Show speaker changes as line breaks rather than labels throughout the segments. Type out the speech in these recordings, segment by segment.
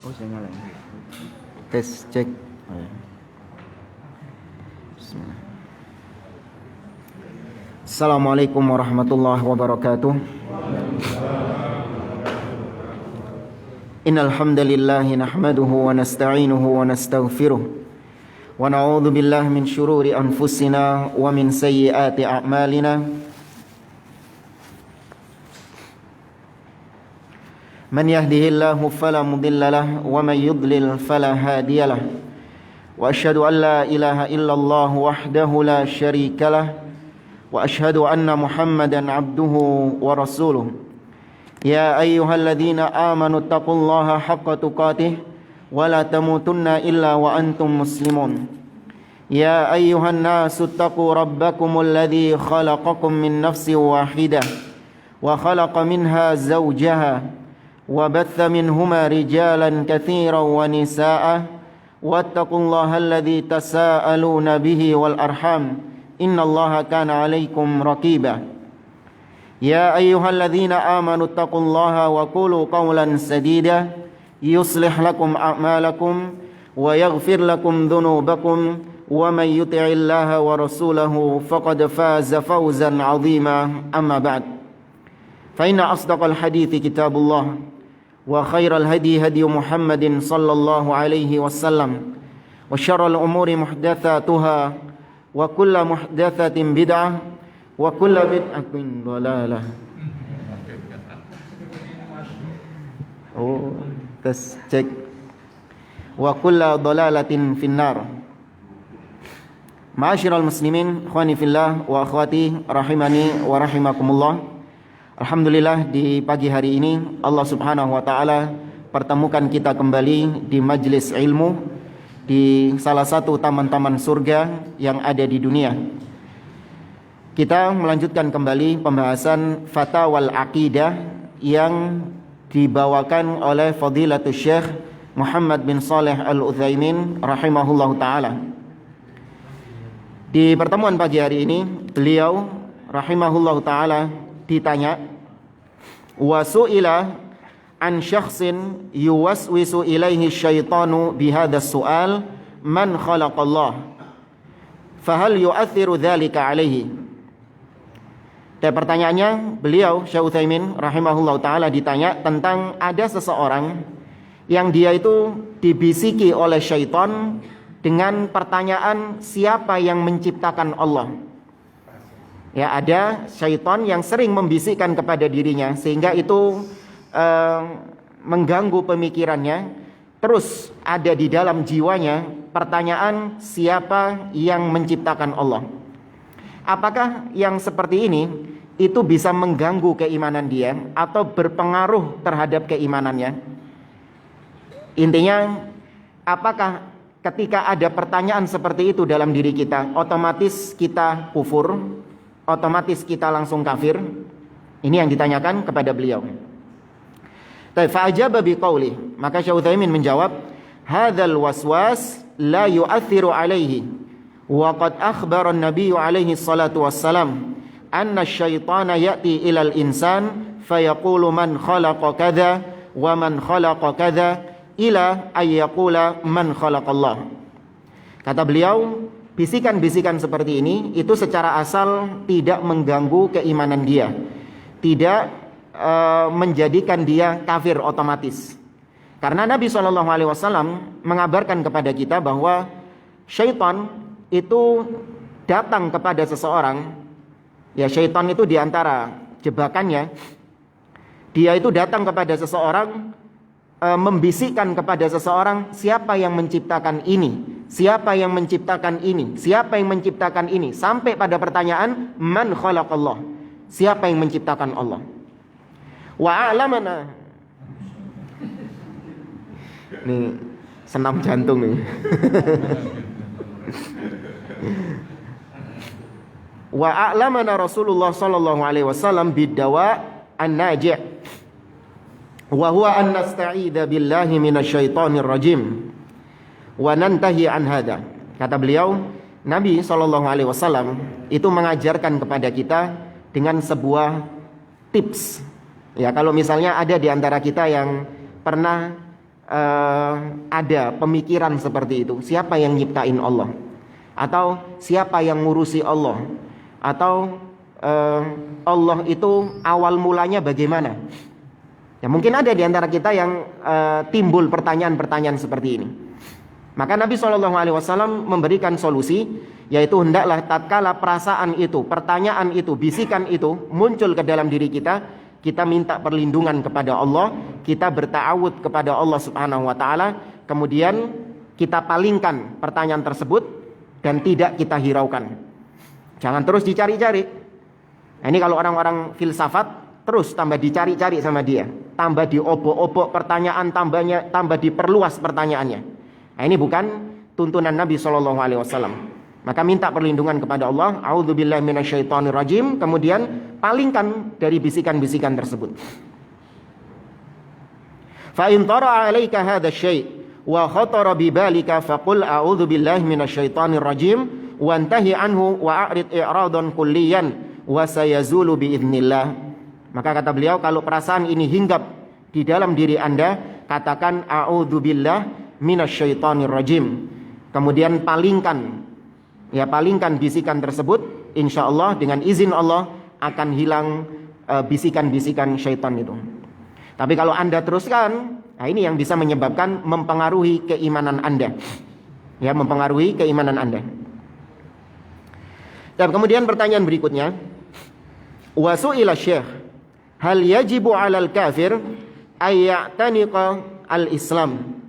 Oh, saya nyalain. Tes cek. Bismillah. Assalamualaikum warahmatullahi wabarakatuh. Innal hamdalillah nahmaduhu wa nasta'inuhu wa nastaghfiruh wa na'udzu billahi min shururi anfusina wa min sayyiati a'malina. Man yahdihillahu fala mudilla lahu wa man yudlil fala hadiya lahu. Wa asyhadu an la ilaha illallah wahdahu la syarika lahu wa asyhadu anna Muhammadan abduhu wa rasuluh. Ya ayyuhalladzina amanu taqullaha haqqa tuqatih wa la tamutunna illa wa antum muslimun. Ya ayyuhan nasu taqu rabbakumul ladzi khalaqakum min nafsin wahidah wa khalaqa minha zawjaha وبث منهما رجالا كثيرا ونساء واتقوا الله الذي تساءلون به والأرحام إن الله كان عليكم رقيبا يا أيها الذين آمنوا اتقوا الله وقولوا قولا سديدا يصلح لكم أعمالكم ويغفر لكم ذنوبكم ومن يطع الله ورسوله فقد فاز فوزا عظيما أما بعد فإن أصدق الحديث كتاب الله وخير الهدي هدي محمد صلى الله عليه وسلم وشر الأمور محدثاتها وكل محدثة بدعة وكل بدعة ضلالة. Oh, tes cek. Wa kullu dhalalatin finnar. Ma'asyiral muslimin, ikhwani fillah wa akhwati rahimani wa rahimakumullah. Alhamdulillah, di pagi hari ini Allah Subhanahu wa taala pertemukan kita kembali di majelis ilmu di salah satu taman-taman surga yang ada di dunia. Kita melanjutkan kembali pembahasan Fatawal Aqidah yang dibawakan oleh Fadilatul Syekh Muhammad bin Shalih Al-Utsaimin rahimahullahu taala. Di pertemuan pagi hari ini beliau rahimahullahu taala ditanya, wa su'ila an syakhsin yuwaswisu ilaihi syaitanu bihadha su'al man khalaqallah fahal yu'athiru dhalika alaihi. Dan pertanyaannya, beliau Syekh Utsaimin rahimahullah ta'ala ditanya tentang ada seseorang yang dia itu dibisiki oleh syaitan dengan pertanyaan siapa yang menciptakan Allah. Ya, ada syaitan yang sering membisikkan kepada dirinya sehingga itu mengganggu pemikirannya. Terus ada di dalam jiwanya pertanyaan siapa yang menciptakan Allah. Apakah yang seperti ini itu bisa mengganggu keimanan dia atau berpengaruh terhadap keimanannya? Intinya, apakah ketika ada pertanyaan seperti itu dalam diri kita otomatis kita kufur, otomatis kita langsung kafir? Ini yang ditanyakan kepada beliau. Fa'ajaba biqaulih, maka Syekh Utsaimin menjawab, hadzal waswas la yu'athiru alaihi wa qad akhbara an-nabiy alaihi salatu wassalam anna asy-syaitana ya'ti ilal insan fayaqulu man khalaqa kadza wa man khalaqa kadza ila ay yaqula man khalaqallah. Kata beliau, bisikan-bisikan seperti ini itu secara asal tidak mengganggu keimanan dia, tidak menjadikan dia kafir otomatis. Karena Nabi SAW mengabarkan kepada kita bahwa syaitan itu datang kepada seseorang. Ya, syaitan itu diantara jebakannya, dia itu datang kepada seseorang, membisikkan kepada seseorang siapa yang menciptakan ini, siapa yang menciptakan ini, siapa yang menciptakan ini, sampai pada pertanyaan man khalaqallah, siapa yang menciptakan Allah. Wa a'lamana, ini senam jantung nih. Wa a'lamana Rasulullah sallallahu alaihi wasallam biddawa an-naji' wa huwa an nasta'idza billahi minasyaitonir rajim wa nantahi an hada. Kata beliau, Nabi sallallahu alaihi wasallam itu mengajarkan kepada kita dengan sebuah tips. Ya, kalau misalnya ada di antara kita yang pernah ada pemikiran seperti itu? Siapa yang nyiptain Allah? Atau siapa yang ngurusi Allah? Atau Allah itu awal mulanya bagaimana? Ya mungkin ada di antara kita yang timbul pertanyaan-pertanyaan seperti ini. Maka Nabi SAW memberikan solusi, yaitu hendaklah tatkala perasaan itu, pertanyaan itu, bisikan itu muncul ke dalam diri kita, kita minta perlindungan kepada Allah, kita berta'awud kepada Allah Subhanahu wa taala, kemudian kita palingkan pertanyaan tersebut dan tidak kita hiraukan. Jangan terus dicari-cari. Nah, ini kalau orang-orang filsafat terus tambah dicari-cari sama dia, tambah diobok-obok pertanyaan, tambah diperluas pertanyaannya. Nah, ini bukan tuntunan Nabi SAW. Maka minta perlindungan kepada Allah, a'udzubillahi minasyaitonirrajim, kemudian palingkan dari bisikan-bisikan tersebut. Fa in tara 'alaika hadha syai' wa khatara bi balika faqul a'udzubillahi minasyaitonirrajim wantahi anhu wa a'rid i'radan kulliyan wa sayazulu biidznillah. Maka kata beliau, kalau perasaan ini hinggap di dalam diri Anda, katakan a'udzubillahi minasyaitonirrajim. Kemudian palingkan bisikan tersebut, insya Allah dengan izin Allah akan hilang bisikan-bisikan syaitan itu. Tapi kalau Anda teruskan, nah ini yang bisa menyebabkan mempengaruhi keimanan Anda. Ya, mempengaruhi keimanan Anda. Dan kemudian pertanyaan berikutnya, wa su'ila syekh, hal yajibu 'alal kafir ayya'taniqa al-Islam?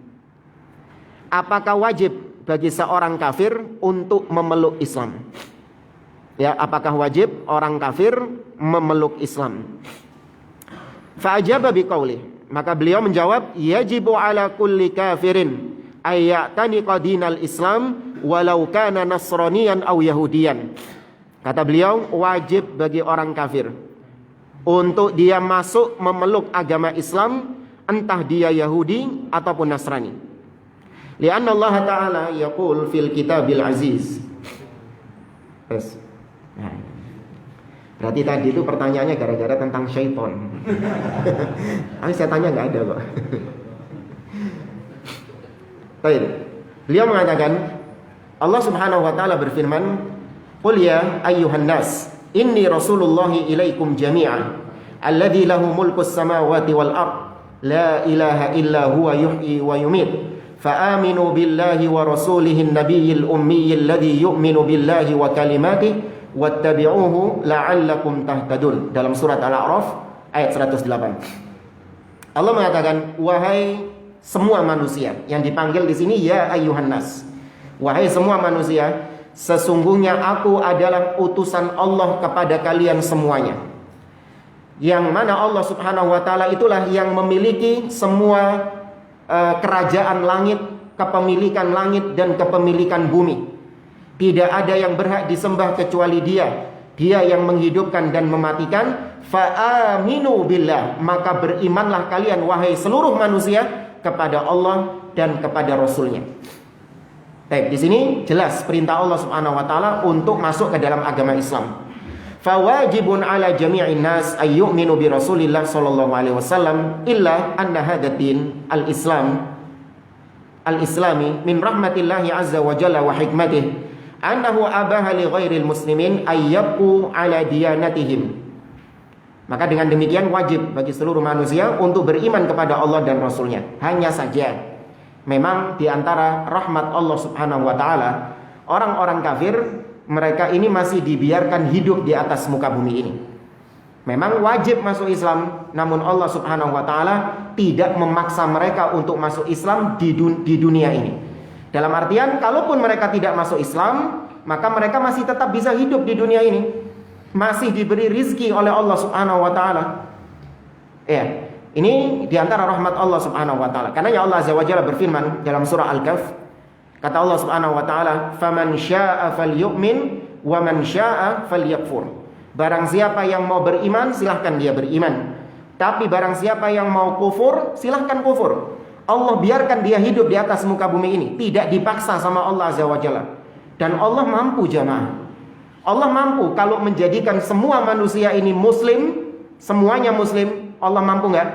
Apakah wajib bagi seorang kafir untuk memeluk Islam? Ya, apakah wajib orang kafir memeluk Islam? Fa'ajaba biqaulih, maka beliau menjawab, yajibu ala kulli kafirin ayya'taniqa dinal Islam walau kana nasraniyan aw yahudiyan. Kata beliau, wajib bagi orang kafir untuk dia masuk memeluk agama Islam, entah dia Yahudi ataupun Nasrani. Lianna Allah Ta'ala yaqul fil kitabil aziz. Nah, berarti tadi itu pertanyaannya gara-gara tentang syaitan. Saya tanya nggak ada kok. Baik. Beliau mengatakan, Allah Subhanahu wa taala berfirman, "Qul ya ayyuhan nas, inni rasulullahi ilaikum jami'an, alladzi lahu mulkus samawati wal ard, la ilaha illa huwa yuhyi wa yumiit." فآمنوا بالله ورسوله النبي الأمي الذي يؤمن بالله وكلماته واتبعوه لعلكم تهتدون. Dalam surat Al-A'raf ayat 108. Allah mengatakan, wahai semua manusia, yang dipanggil di sini ya ayyuhan nas. Wahai semua manusia, sesungguhnya aku adalah utusan Allah kepada kalian semuanya. Yang mana Allah Subhanahu wa taala itulah yang memiliki semua kerajaan langit, kepemilikan langit dan kepemilikan bumi. Tidak ada yang berhak disembah kecuali Dia. Dia yang menghidupkan dan mematikan. Fa'aminu billah, maka berimanlah kalian wahai seluruh manusia kepada Allah dan kepada Rasulnya. Baik, di sini jelas perintah Allah Subhanahu wa taala untuk masuk ke dalam agama Islam. Fawajibun ala jami'in nas ayyuminu bi Rasulillah sallallahu alaihi wasallam illa anna hadatin al-islami min rahmatillahi azza wa jalla wa hikmatih annahu abaha li ghairil muslimin ayyabqu ala diyanatihim. Maka dengan demikian wajib bagi seluruh manusia untuk beriman kepada Allah dan Rasulnya. Hanya saja memang di antara rahmat Allah Subhanahu wa taala, orang-orang kafir mereka ini masih dibiarkan hidup di atas muka bumi ini. Memang wajib masuk Islam, namun Allah Subhanahu wa taala tidak memaksa mereka untuk masuk Islam di dunia ini. Dalam artian, kalaupun mereka tidak masuk Islam, maka mereka masih tetap bisa hidup di dunia ini. Masih diberi rizki oleh Allah Subhanahu wa taala. Ya, ini di antara rahmat Allah Subhanahu wa taala. Karena Allah Azza wa Jalla berfirman dalam surah Al-Kahf, kata Allah Subhanahu wa taala, "Faman syaa'a falyu'min wa man syaa'a falyakfur." Barang siapa yang mau beriman, silahkan dia beriman. Tapi barang siapa yang mau kufur, silahkan kufur. Allah biarkan dia hidup di atas muka bumi ini, tidak dipaksa sama Allah Azza wa Jalla. Dan Allah mampu jamaah. Allah mampu kalau menjadikan semua manusia ini muslim, semuanya muslim. Allah mampu enggak?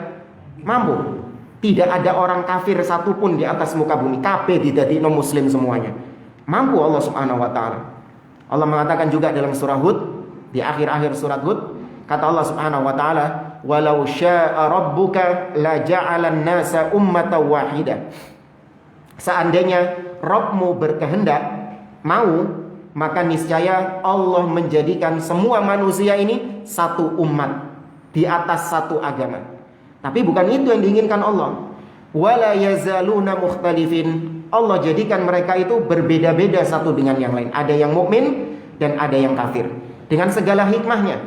Mampu. Tidak ada orang kafir satupun di atas muka bumi. Kabeh didadekno muslim semuanya. Mampu Allah Subhanahu wa taala. Allah mengatakan juga dalam surah Hud, di akhir-akhir surat Hud, kata Allah Subhanahu wa taala, "Walau syaa rabbuka la ja'alan nasa ummatan wahidah." Seandainya Rabbmu berkehendak, mau, maka niscaya Allah menjadikan semua manusia ini satu umat di atas satu agama. Tapi bukan itu yang diinginkan Allah. Wala yazaluna mukhtalifin. Allah jadikan mereka itu berbeda-beda satu dengan yang lain. Ada yang mukmin dan ada yang kafir. Dengan segala hikmahnya.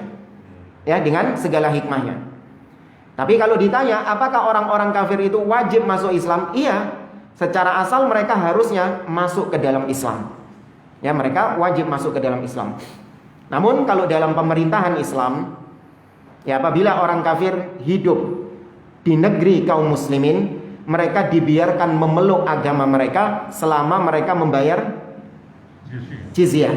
Ya, dengan segala hikmahnya. Tapi kalau ditanya, apakah orang-orang kafir itu wajib masuk Islam? Iya. Secara asal mereka harusnya masuk ke dalam Islam. Ya, mereka wajib masuk ke dalam Islam. Namun kalau dalam pemerintahan Islam, ya, apabila orang kafir hidup di negeri kaum muslimin, mereka dibiarkan memeluk agama mereka selama mereka membayar jizyah.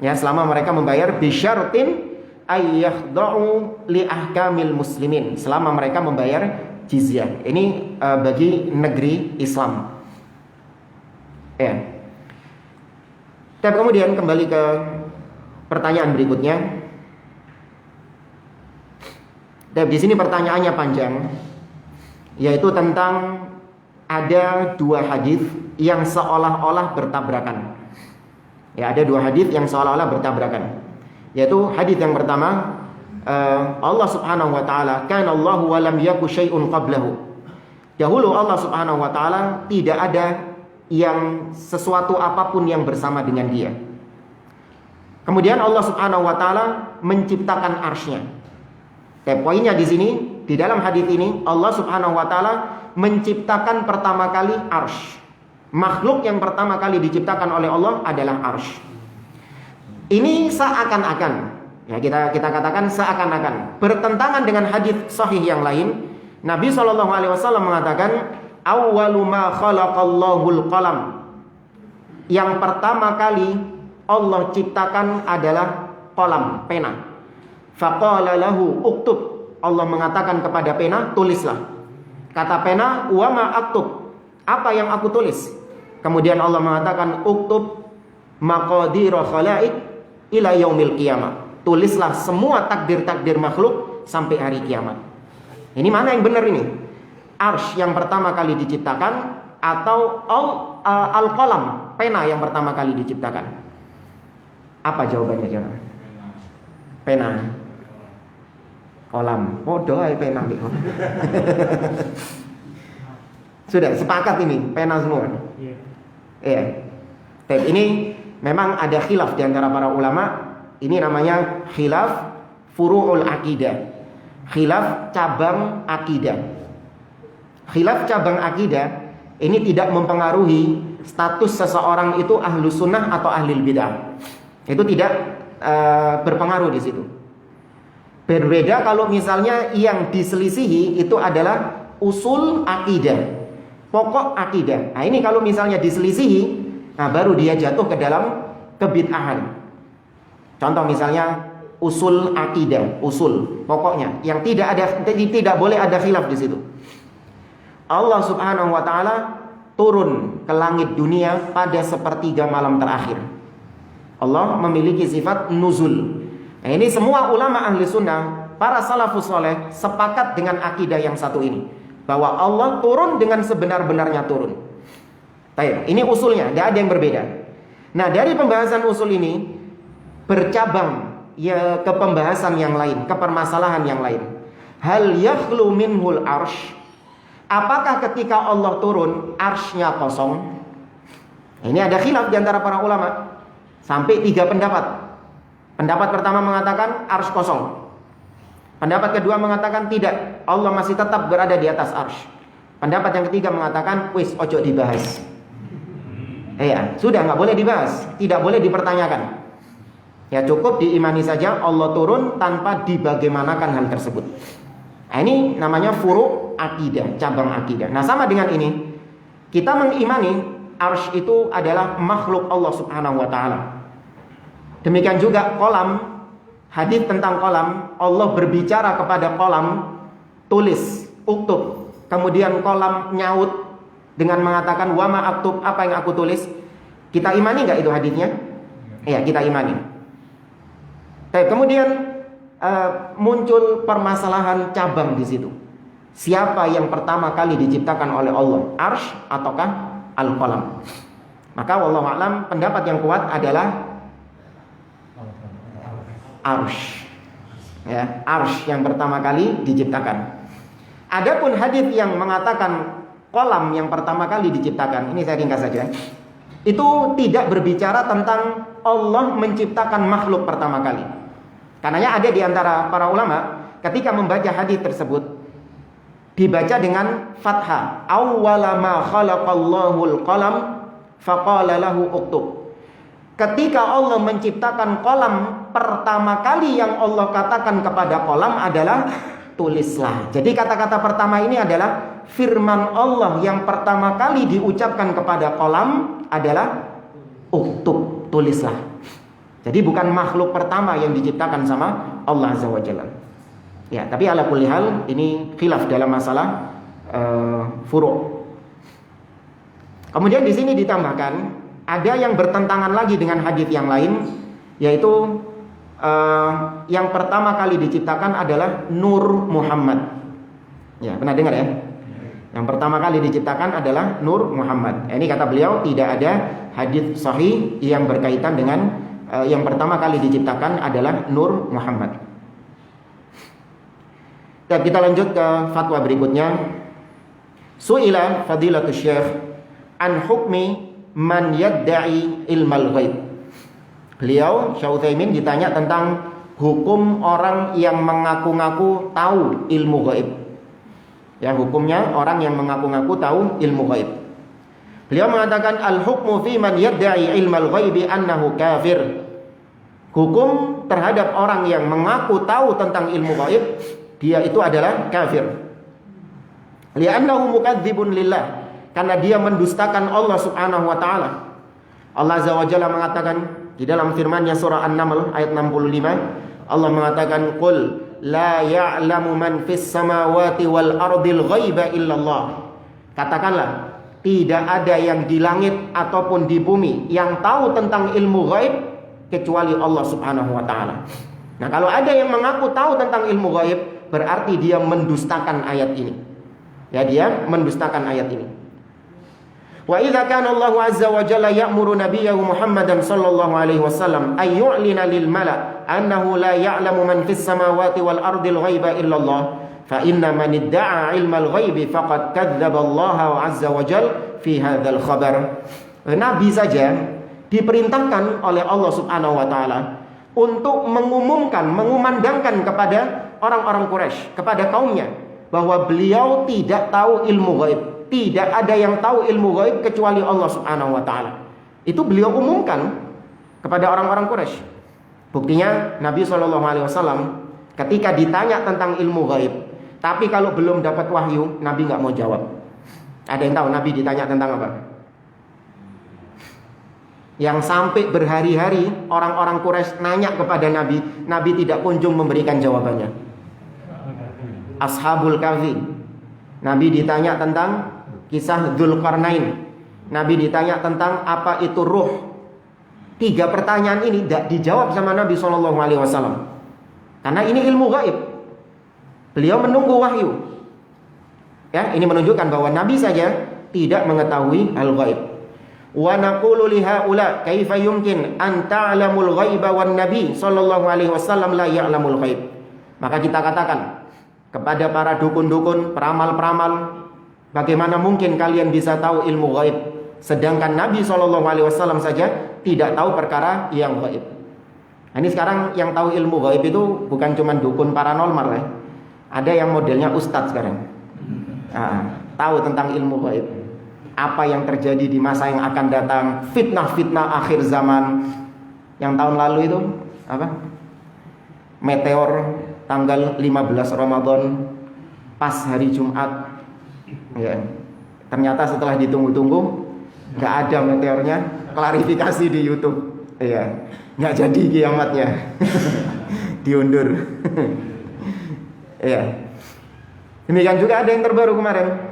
Ya, selama mereka membayar bisyartin ayyakhda'u li ahkamil muslimin, selama mereka membayar jizyah. Ini bagi negeri Islam. Ya. Dan kemudian kembali ke pertanyaan berikutnya. Dan di sini pertanyaannya panjang, yaitu tentang ada dua hadis yang seolah-olah bertabrakan. Ya, ada dua hadis yang seolah-olah bertabrakan. Yaitu hadis yang pertama, Allah Subhanahu wa taala, kana Allahu wa lam yaku syai'un qablahu. Dahulu Allah Subhanahu wa taala tidak ada yang sesuatu apapun yang bersama dengan Dia. Kemudian Allah Subhanahu wa taala menciptakan arsy-Nya. Poinnya di sini, di dalam hadis ini Allah Subhanahu wa taala menciptakan pertama kali arsy. Makhluk yang pertama kali diciptakan oleh Allah adalah arsy. Ini seakan-akan, ya kita katakan seakan-akan bertentangan dengan hadis sahih yang lain. Nabi SAW mengatakan, awwalu ma khalaqallahul qalam. Yang pertama kali Allah ciptakan adalah qalam, pena. Faqala lahu uktub. Allah mengatakan kepada pena, tulislah. Kata pena, wa ma aktub. Apa yang aku tulis? Kemudian Allah mengatakan, uktub maqadira khalaik ila yaumil qiyamah. Tulislah semua takdir-takdir makhluk sampai hari kiamat. Ini mana yang benar ini? Arsy yang pertama kali diciptakan atau al-qalam, pena yang pertama kali diciptakan? Apa jawabannya, jemaah? Pena. Kolam, podo ae pena gitu. Sudah sepakat ini, pena semua. Iya. Dan ini memang ada khilaf di antara para ulama. Ini namanya khilaf furu'ul akidah. Khilaf cabang akidah. Khilaf cabang akidah ini tidak mempengaruhi status seseorang itu ahlu sunnah atau ahli bidah. Itu tidak berpengaruh di situ. Berbeda kalau misalnya yang diselisihi itu adalah usul akidah, pokok akidah. Nah ini kalau misalnya diselisihi, nah baru dia jatuh ke dalam kebid'ahan. Contoh misalnya usul akidah, usul pokoknya yang tidak boleh ada khilaf di situ. Allah Subhanahu wa taala turun ke langit dunia pada sepertiga malam terakhir. Allah memiliki sifat nuzul. Nah, ini semua ulama ahli sunnah, para salafus soleh sepakat dengan akidah yang satu ini, bahwa Allah turun dengan sebenar-benarnya turun. Baik, ini usulnya, tidak ada yang berbeda. Nah, dari pembahasan usul ini bercabang ya ke pembahasan yang lain, ke permasalahan yang lain. Hal yakhlu minhul arsh. Apakah ketika Allah turun arsy-nya kosong? Ini ada khilaf di antara para ulama. Sampai 3 pendapat. Pendapat pertama mengatakan arsy kosong. Pendapat kedua mengatakan tidak, Allah masih tetap berada di atas arsy. Pendapat yang ketiga mengatakan wis ojo dibahas. Ya, sudah nggak boleh dibahas, tidak boleh dipertanyakan. Ya cukup diimani saja Allah turun tanpa dibagaimanakan hal tersebut. Nah, ini namanya furu' akidah, cabang akidah. Nah sama dengan ini, kita mengimani arsy itu adalah makhluk Allah Subhanahu wa ta'ala. Demikian juga kolam, hadis tentang kolam, Allah berbicara kepada kolam, tulis, uktub. kemudian kolam nyaut dengan mengatakan wa ma aktub, apa yang aku tulis. Kita imani nggak itu hadisnya? Iya, kita imani. Kemudian muncul permasalahan cabang di situ. Siapa yang pertama kali diciptakan oleh Allah, Arsy ataukah Al-Qalam? Maka wallahu a'lam, pendapat yang kuat adalah Arsy. Ya, Arsy yang pertama kali diciptakan. Adapun hadis yang mengatakan kolam yang pertama kali diciptakan, ini saya ringkas saja. Itu tidak berbicara tentang Allah menciptakan makhluk pertama kali. Karenanya ada di antara para ulama ketika membaca hadis tersebut dibaca dengan fathah. Awwala ma khalaqallahul qalam faqala lahu uktub. Ketika Allah menciptakan kolam, pertama kali yang Allah katakan kepada kolam adalah tulislah. Jadi kata-kata pertama ini adalah firman Allah yang pertama kali diucapkan kepada kolam adalah uktub, tulislah. Jadi bukan makhluk pertama yang diciptakan sama Allah Azza wa Jalla. Ya, tapi ala kulli hal ini khilaf dalam masalah furu'. Kemudian di sini ditambahkan ada yang bertentangan lagi dengan hadis yang lain, yaitu yang pertama kali diciptakan adalah Nur Muhammad. Ya, pernah dengar ya? Yang pertama kali diciptakan adalah Nur Muhammad. Ini kata beliau tidak ada hadis sahih yang berkaitan dengan yang pertama kali diciptakan adalah Nur Muhammad. Dan kita lanjut ke fatwa berikutnya. Su'ila fadilatul syekh an hukmi man yadda'i ilmal ghaib. Beliau Syekh Utsaimin ditanya tentang hukum orang yang mengaku-ngaku tahu ilmu gaib. Ya, hukumnya orang yang mengaku-ngaku tahu ilmu gaib. Beliau mengatakan al-hukmu fi man yadda'i ilmal ghaibi annahu kafir. Hukum terhadap orang yang mengaku tahu tentang ilmu gaib, dia itu adalah kafir. Li'annahu mukadzibun lillah, karena dia mendustakan Allah Subhanahu wa taala. Allah Azza wa Jalla mengatakan di dalam firman-Nya surah An-Naml ayat 65, Allah mengatakan qul la ya'lamu man fis samawati wal ardil ghaiba illallah. Katakanlah, tidak ada yang di langit ataupun di bumi yang tahu tentang ilmu gaib kecuali Allah Subhanahu wa taala. Nah, kalau ada yang mengaku tahu tentang ilmu gaib, berarti dia mendustakan ayat ini. Ya, dia mendustakan ayat ini. Wa idza kana Allah azza wa jalla ya'muru nabiyahu Muhammadan sallallahu alaihi wasallam ay yu'lina lil mala' annahu la ya'lamu man fis samawati wal ardil ghaiba illallah fa inna man idda'a ilmal ghaibi faqad kadzdzaba Allah azza wa jalla fi hadzal khabar. Nabi saja diperintahkan oleh Allah Subhanahu wa taala untuk mengumandangkan kepada orang-orang Quraisy, kepada kaumnya, bahwa beliau tidak tahu ilmu gaib. Tidak ada yang tahu ilmu gaib kecuali Allah Subhanahu wa taala. Itu beliau umumkan kepada orang-orang Quraisy. Buktinya Nabi SAW ketika ditanya tentang ilmu gaib, tapi kalau belum dapat wahyu, Nabi nggak mau jawab. Ada yang tahu Nabi ditanya tentang apa? Yang sampai berhari-hari orang-orang Quraisy nanya kepada Nabi, Nabi tidak kunjung memberikan jawabannya. Ashabul Kahfi, Nabi ditanya tentang kisah Dzulqarnain, Nabi ditanya tentang apa itu ruh. 3 pertanyaan ini tidak dijawab sama Nabi SAW, karena ini ilmu gaib. Beliau menunggu wahyu. Ya, ini menunjukkan bahwa Nabi saja tidak mengetahui hal gaib. Wa naqulu li haula kaifa yumkin an ta'lamul ghaiba wan nabi sallallahu alaihi wasallam la ya'lamul ghaib. Maka kita katakan kepada para dukun-dukun, peramal-peramal, bagaimana mungkin kalian bisa tahu ilmu gaib, sedangkan Nabi SAW saja tidak tahu perkara yang gaib. Nah, ini sekarang yang tahu ilmu gaib itu bukan cuma dukun paranormal ya. Ada yang modelnya ustadz sekarang. Tahu tentang ilmu gaib, apa yang terjadi di masa yang akan datang, fitnah-fitnah akhir zaman. Yang tahun lalu itu apa? Meteor tanggal 15 Ramadan pas hari Jumat. Ya. Ternyata setelah ditunggu-tunggu nggak ada meteornya, klarifikasi di YouTube. Iya, nggak jadi kiamatnya. Diundur. Iya. Demikian juga ada yang terbaru kemarin.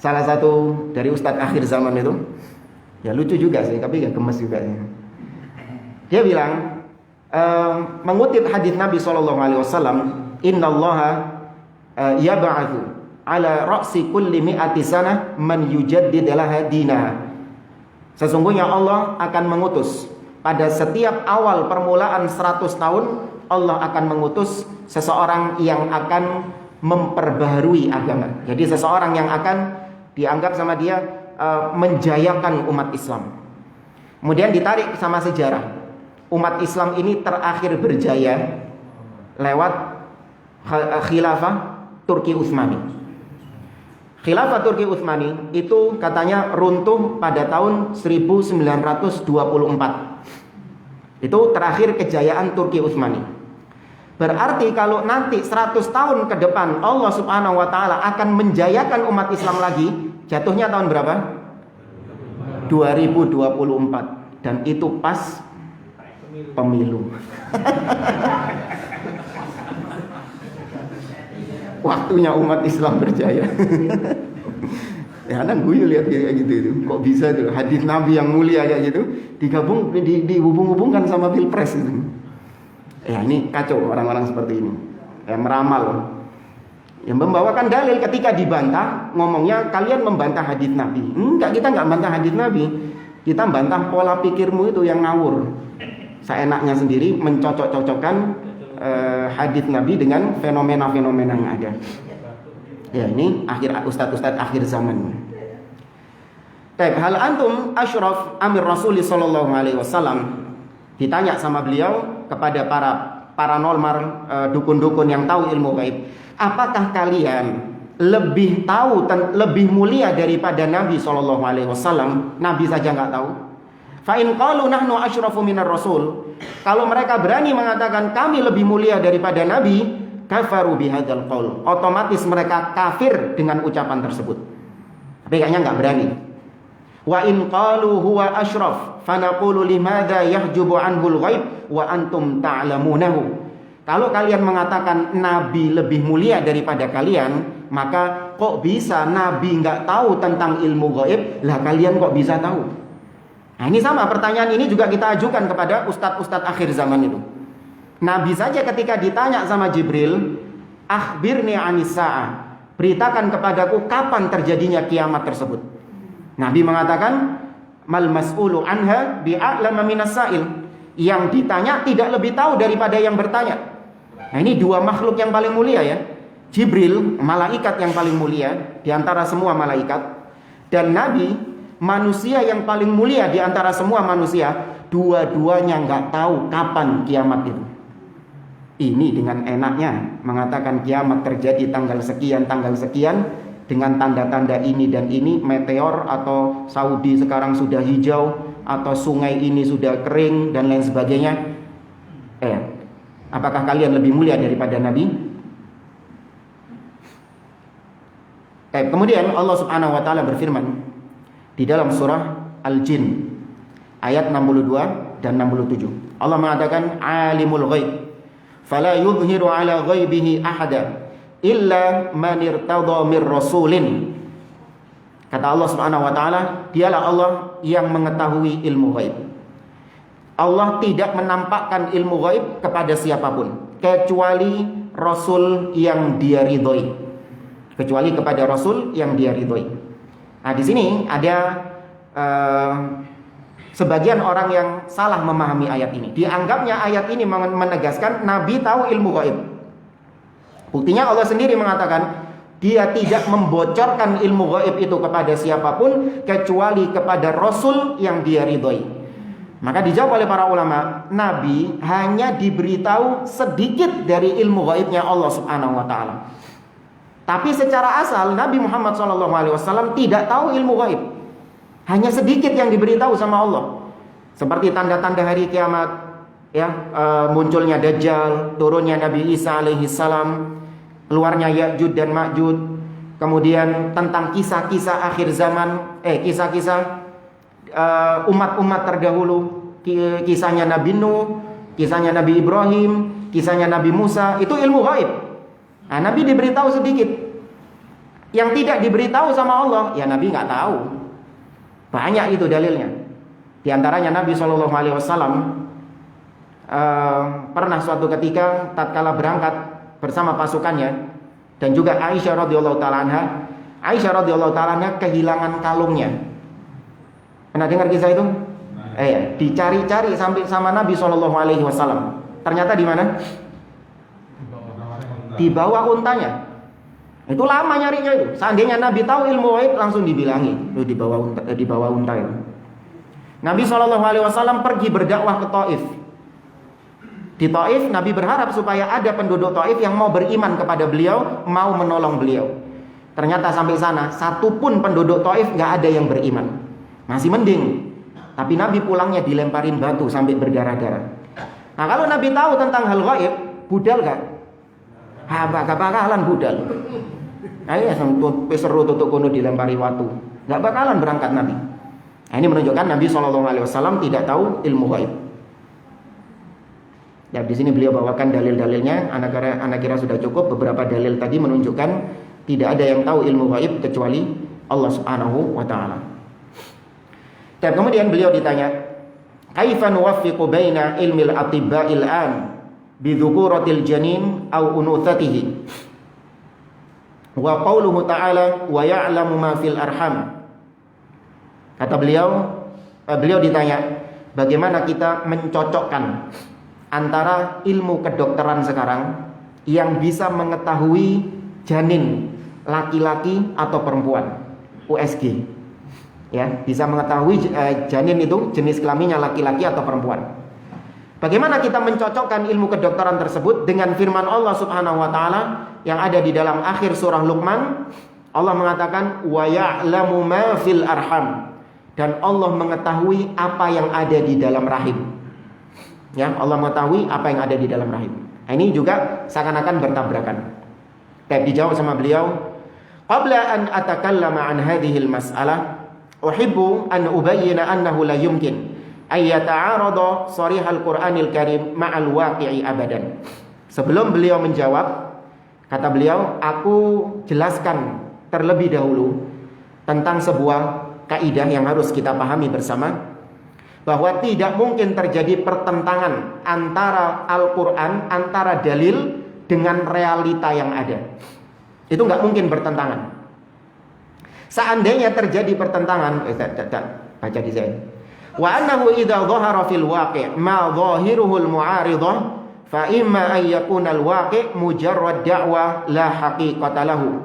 salah satu dari ustadz akhir zaman itu, ya lucu juga sih, tapi ya gemes juga ya. Dia bilang, mengutip hadis Nabi SAW, Innallaha yab'atsu ala ra'si kulli mi'ati sanah man yujaddid laha dinaha. Sesungguhnya Allah akan mengutus pada setiap awal permulaan 100 tahun, Allah akan mengutus seseorang yang akan memperbaharui agama. Jadi seseorang yang akan dianggap sama dia menjayakan umat Islam. Kemudian ditarik sama sejarah. Umat Islam ini terakhir berjaya lewat khilafah Turki Utsmani. Khilafah Turki Utsmani itu katanya runtuh pada tahun 1924. Itu terakhir kejayaan Turki Utsmani. Berarti kalau nanti 100 tahun ke depan Allah Subhanahu wa taala akan menjayakan umat Islam lagi, jatuhnya tahun berapa? 2024. Dan itu pas pemilu. Waktunya umat Islam berjaya. Ya anak gue lihat kayak gitu itu. Kok bisa tuh hadis Nabi yang mulia kayak gitu digabung dihubung-hubungkan sama pilpres itu. Ya ini kacau orang-orang seperti ini. Ya meramal. Yang membawakan dalil ketika dibantah ngomongnya kalian membantah hadis Nabi. Enggak, kita enggak membantah hadis Nabi. Kita membantah pola pikirmu itu yang ngawur. Seenaknya sendiri mencocok-cocokkan hadis Nabi dengan fenomena-fenomena yang ada. Ya ini ustadz-ustadz akhir zaman. Baik, hal antum asyraf amir Rasul sallallahu alaihi wasallam. Ditanya sama beliau kepada para paranormal, dukun-dukun yang tahu ilmu gaib, apakah kalian lebih tahu lebih mulia daripada Nabi sallallahu alaihi wasallam? Nabi saja enggak tahu. Fa in qalu nahnu asyrafu minar rasul. Kalau mereka berani mengatakan kami lebih mulia daripada Nabi, kafaru bihadzal qaul. Otomatis mereka kafir dengan ucapan tersebut. Tapi kayaknya enggak berani. Wa in qalu huwa asyraf fanaqulu limadza yahjubu anhul ghaib wa antum ta'lamunahu. Kalau kalian mengatakan Nabi lebih mulia daripada kalian, maka kok bisa Nabi enggak tahu tentang ilmu gaib, lah kalian kok bisa tahu? Nah ini sama, pertanyaan ini juga kita ajukan kepada ustadz-ustadz akhir zaman itu. Nabi saja ketika ditanya sama Jibril, akhbirni anis sa'ah, beritakan kepadaku kapan terjadinya kiamat tersebut. Nabi mengatakan, mal mas'ulu anha bi'a'lama minas sa'il. Yang ditanya tidak lebih tahu daripada yang bertanya. Nah ini dua makhluk yang paling mulia ya. Jibril, malaikat yang paling mulia di antara semua malaikat, dan Nabi, manusia yang paling mulia di antara semua manusia. Dua-duanya nggak tahu kapan kiamat itu. Ini dengan enaknya mengatakan kiamat terjadi tanggal sekian dengan tanda-tanda ini dan ini, meteor, atau Saudi sekarang sudah hijau, atau sungai ini sudah kering dan lain sebagainya. Apakah kalian lebih mulia daripada Nabi? Kemudian Allah Subhanahu wa taala berfirman di dalam surah Al-Jin ayat 62 dan 67. Allah mengatakan alimul ghaib fala yuzhiru ala ghaibihi ahada illa man irtada mir rasulin. Kata Allah Subhanahu wa taala, dialah Allah yang mengetahui ilmu ghaib. Allah tidak menampakkan ilmu ghaib kepada siapapun kecuali rasul yang dia ridhoi. Kecuali kepada rasul yang dia ridhoi. Nah, di sini ada sebagian orang yang salah memahami ayat ini. Dianggapnya ayat ini menegaskan Nabi tahu ilmu gaib. Buktinya Allah sendiri mengatakan dia tidak membocorkan ilmu gaib itu kepada siapapun kecuali kepada Rasul yang dia ridhoi. Maka dijawab oleh para ulama, Nabi hanya diberitahu sedikit dari ilmu gaibnya Allah Subhanahu wa taala. Tapi secara asal Nabi Muhammad SAW tidak tahu ilmu gaib. Hanya sedikit yang diberitahu sama Allah. Seperti tanda-tanda hari kiamat, ya, munculnya Dajjal, turunnya Nabi Isa alaihi salam, keluarnya Ya'juj dan Ma'juj, kemudian tentang kisah-kisah akhir zaman, kisah-kisah umat-umat terdahulu, kisahnya Nabi Nuh, kisahnya Nabi Ibrahim, kisahnya Nabi Musa, itu ilmu gaib. Nah, Nabi diberitahu sedikit. Yang tidak diberitahu sama Allah, ya Nabi nggak tahu. Banyak itu dalilnya. Di antaranya Nabi SAW pernah suatu ketika tatkala berangkat bersama pasukannya, dan juga Aisyah radhiyallahu taala anha kehilangan kalungnya. Pernah dengar kisah itu? Dicari-cari sampai sama Nabi SAW. Ternyata di mana? Di bawah untanya. Itu lama nyarinya itu. Seandainya Nabi tahu ilmu ghaib, langsung dibilangi. Di bawah unta itu. Nabi SAW pergi berdakwah ke Taif. Di Taif, Nabi berharap supaya ada penduduk Taif yang mau beriman kepada beliau, mau menolong beliau. Ternyata sampai sana, satupun penduduk Taif gak ada yang beriman. Masih mending. Tapi Nabi pulangnya dilemparin batu sampai berdarah-darah. Nah, kalau Nabi tahu tentang hal ghaib, budal gak? Gak bakalan budal. Ayo seru tutup kono dilempari watu. Gak bakalan berangkat Nabi. Nah, ini menunjukkan Nabi SAW tidak tahu ilmu ghaib. Ya, di sini beliau bawakan dalil-dalilnya. Anak kira sudah cukup. Beberapa dalil tadi menunjukkan tidak ada yang tahu ilmu ghaib kecuali Allah Subhanahu wa taala. Dan kemudian beliau ditanya, "Kaifa nuwaffiqu baina ilmil atibba'il an bi dzukuratil janin aw unuthatihi?" Wa qauluhu ta'ala wa ya'lamu ma fil arham. Kata beliau ditanya, bagaimana kita mencocokkan antara ilmu kedokteran sekarang yang bisa mengetahui janin laki-laki atau perempuan, USG, ya, bisa mengetahui janin itu jenis kelaminnya laki-laki atau perempuan. Bagaimana kita mencocokkan ilmu kedokteran tersebut dengan firman Allah Subhanahu wa taala yang ada di dalam akhir surah Luqman? Allah mengatakan wa ya'lamu ma fil arham, dan Allah mengetahui apa yang ada di dalam rahim. Ya, Allah mengetahui apa yang ada di dalam rahim. Nah, ini juga seakan-akan bertabrakan. Tapi dijawab sama beliau, qabla an atakallama an hadhihi al-mas'alah uhibbu an ubayyana annahu la yumkin ay yata'arada sharih al-Qur'anil Karim ma'al waqi'i abadan. Sebelum beliau menjawab, kata beliau, aku jelaskan terlebih dahulu tentang sebuah kaidah yang harus kita pahami bersama, bahwa tidak mungkin terjadi pertentangan antara Al-Quran, antara dalil dengan realita yang ada. Itu nggak mungkin bertentangan. Seandainya terjadi pertentangan, baca di sini. Wa annahu idza dhahara fil waqi' ma dhahiruhu al-mu'aridah fa imma an yakuna al-waqi' mujarrad da'wa la haqiqata lahu.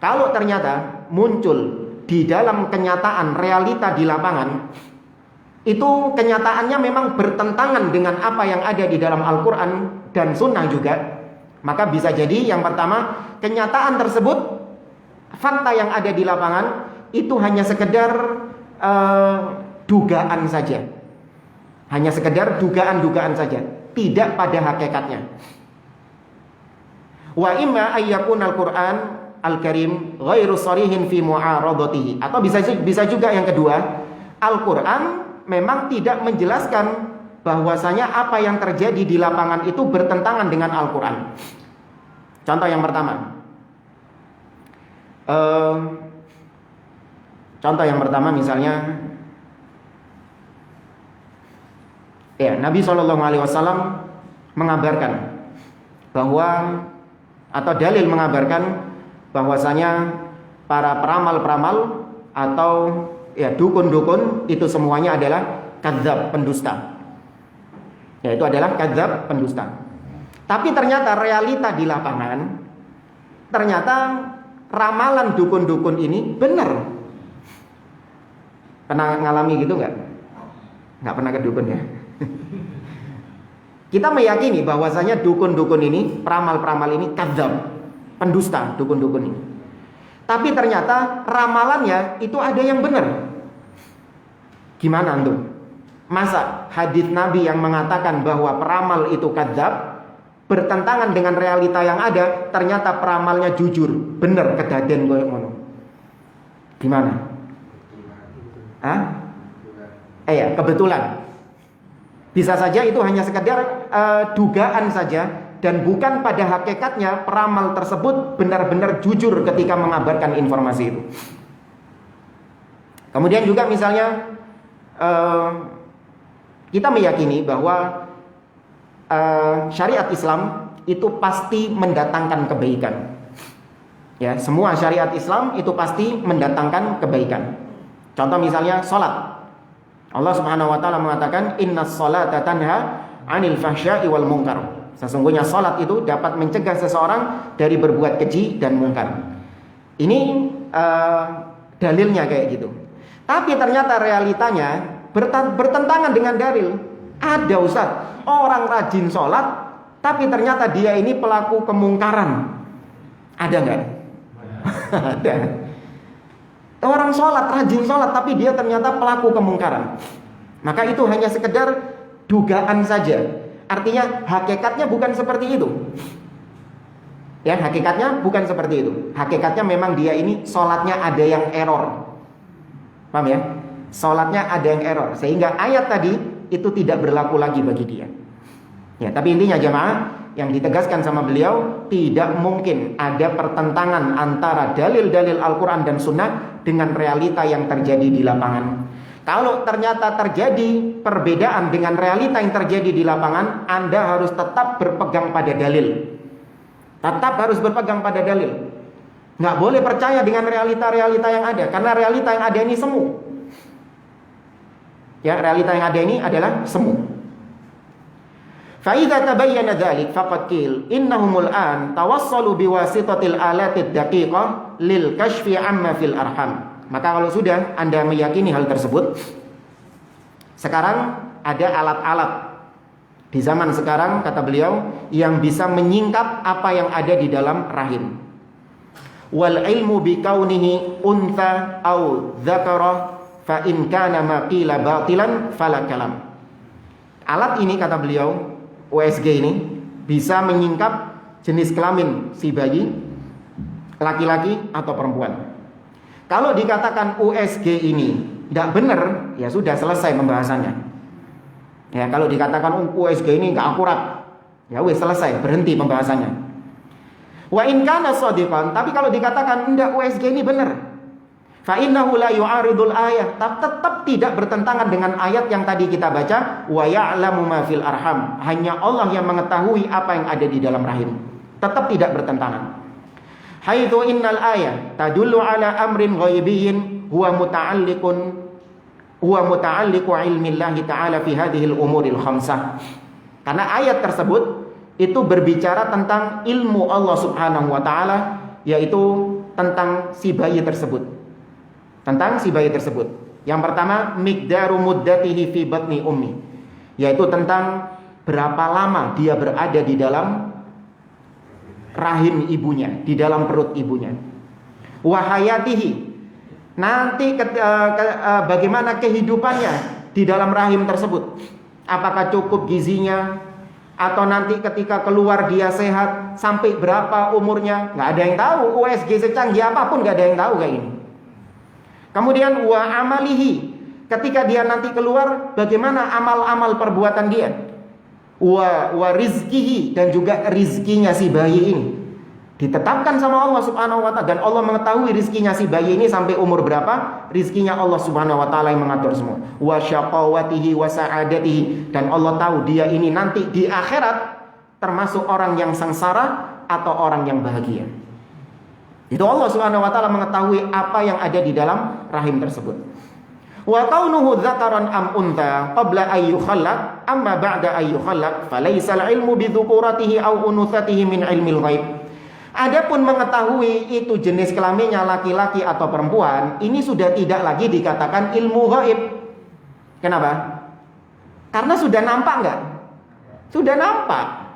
Kalau ternyata muncul di dalam kenyataan realita di lapangan, itu kenyataannya memang bertentangan dengan apa yang ada di dalam Al-Quran dan Sunnah juga, maka bisa jadi yang pertama, kenyataan tersebut, fakta yang ada di lapangan itu hanya sekedar dugaan saja. Hanya sekedar dugaan-dugaan saja, tidak pada hakikatnya. Wa imma ayyakun Al-Quran Al-Karim ghairu sharihin fi mu'aradatihi. Atau bisa juga yang kedua, Al-Quran memang tidak menjelaskan bahwasanya apa yang terjadi di lapangan itu bertentangan dengan Al-Quran. Contoh yang pertama, misalnya, ya, Nabi SAW mengabarkan bahwa, atau dalil mengabarkan bahwasanya para peramal-peramal atau ya dukun-dukun itu semuanya adalah kadzab, pendusta. Ya, itu adalah kadzab, pendusta. Tapi ternyata realita di lapangan, ternyata ramalan dukun-dukun ini benar. Pernah ngalami gitu nggak? Nggak pernah ke dukun ya? Kita meyakini bahwasanya dukun-dukun ini, peramal-peramal ini kadzab, pendusta, dukun-dukun ini. Tapi ternyata ramalannya itu ada yang benar. Gimana antum? Masa hadis Nabi yang mengatakan bahwa peramal itu kadzab bertentangan dengan realita yang ada, ternyata peramalnya jujur, benar kedaden koyo ngono. Gimana? Kebetulan. Bisa saja itu hanya sekedar dugaan saja dan bukan pada hakikatnya peramal tersebut benar-benar jujur ketika mengabarkan informasi itu. Kemudian juga misalnya kita meyakini bahwa syariat Islam itu pasti mendatangkan kebaikan. Ya, semua syariat Islam itu pasti mendatangkan kebaikan. Contoh misalnya salat. Allah Subhanahu wa taala mengatakan innas salata tanha 'anil fahsya'i wal munkar. Sesungguhnya salat itu dapat mencegah seseorang dari berbuat keji dan mungkar. Ini dalilnya kayak gitu. Tapi ternyata realitanya bertentangan dengan dalil. Ada Ustaz, orang rajin sholat, tapi ternyata dia ini pelaku kemungkaran. Ada nggak? Ada. Orang sholat, rajin sholat, tapi dia ternyata pelaku kemungkaran. Maka itu hanya sekedar dugaan saja. Artinya hakikatnya bukan seperti itu. Ya, hakikatnya bukan seperti itu. Hakikatnya memang dia ini sholatnya ada yang error. Paham ya? Sholatnya ada yang error, sehingga ayat tadi itu tidak berlaku lagi bagi dia. Ya, tapi intinya jemaah, yang ditegaskan sama beliau, tidak mungkin ada pertentangan antara dalil-dalil Al-Quran dan Sunnah dengan realita yang terjadi di lapangan. Kalau ternyata terjadi perbedaan dengan realita yang terjadi di lapangan, Anda harus tetap berpegang pada dalil. Tetap harus berpegang pada dalil. Nggak boleh percaya dengan realita-realita yang ada, karena realita yang ada ini semu. Ya, realita yang ada ini adalah semu. Fa idza tabayyana dzalik faqad qil innahumul an tawassalu biwasitatil alatid daqiqah lil kashfi amma fil arham. Maka kalau sudah Anda meyakini hal tersebut, sekarang ada alat-alat di zaman sekarang, kata beliau, yang bisa menyingkap apa yang ada di dalam rahim. Wal ilmu bi kaunihi untha au dzakara fa in kana ma qila batilan fala kalam. Alat ini, kata beliau, USG ini bisa menyingkap jenis kelamin si bayi, laki-laki atau perempuan. Kalau dikatakan USG ini tidak benar, ya sudah selesai pembahasannya. Ya, kalau dikatakan USG ini nggak akurat, ya wes selesai, berhenti pembahasannya. Wa in kana shadiqan, tapi kalau dikatakan enggak, USG ini benar, fa innahu la yu'aridul ayat, tetap tidak bertentangan dengan ayat yang tadi kita baca, wa ya'lamu ma fil arham, hanya Allah yang mengetahui apa yang ada di dalam rahim. Tetap tidak bertentangan. Haitsu innal ayat tadullu ala amrin ghaibiyyin huwa muta'alliqu ilmi Allah ta'ala fi hadhihi al-umuril khamsah. Karena ayat tersebut itu berbicara tentang ilmu Allah Subhanahu wa taala, yaitu tentang si bayi tersebut. Tentang si bayi tersebut. Yang pertama, miqdaru muddatihi fi batni ummi, yaitu tentang berapa lama dia berada di dalam rahim ibunya, di dalam perut ibunya. Wahayatihi, nanti bagaimana kehidupannya di dalam rahim tersebut. Apakah cukup gizinya, atau nanti ketika keluar dia sehat, sampai berapa umurnya, nggak ada yang tahu. USG secanggih apapun nggak ada yang tahu kayak ini. Kemudian wa amalihi, ketika dia nanti keluar, bagaimana amal-amal perbuatan dia. Wa rizkihi, dan juga rizkinya si bayi ini ditetapkan sama Allah Subhanahu wa ta'ala, dan Allah mengetahui rizkinya si bayi ini sampai umur berapa. Rizkinya Allah Subhanahu wa ta'ala yang mengatur semua. Wa syaqawatihi wa sa'adatihi, dan Allah tahu dia ini nanti di akhirat termasuk orang yang sengsara atau orang yang bahagia. Itu Allah Subhanahu wa ta'ala mengetahui apa yang ada di dalam rahim tersebut. Wa kaunuhu dzakaran am untha qabla ay yukhallaq amma ba'da ay yukhallaq falaysa al-ilmu bi dzukuratihi aw unuthatihi min ilmil ghaib. Adapun mengetahui itu jenis kelaminnya laki-laki atau perempuan, ini sudah tidak lagi dikatakan ilmu ghaib. Kenapa? Karena sudah nampak enggak? Sudah nampak.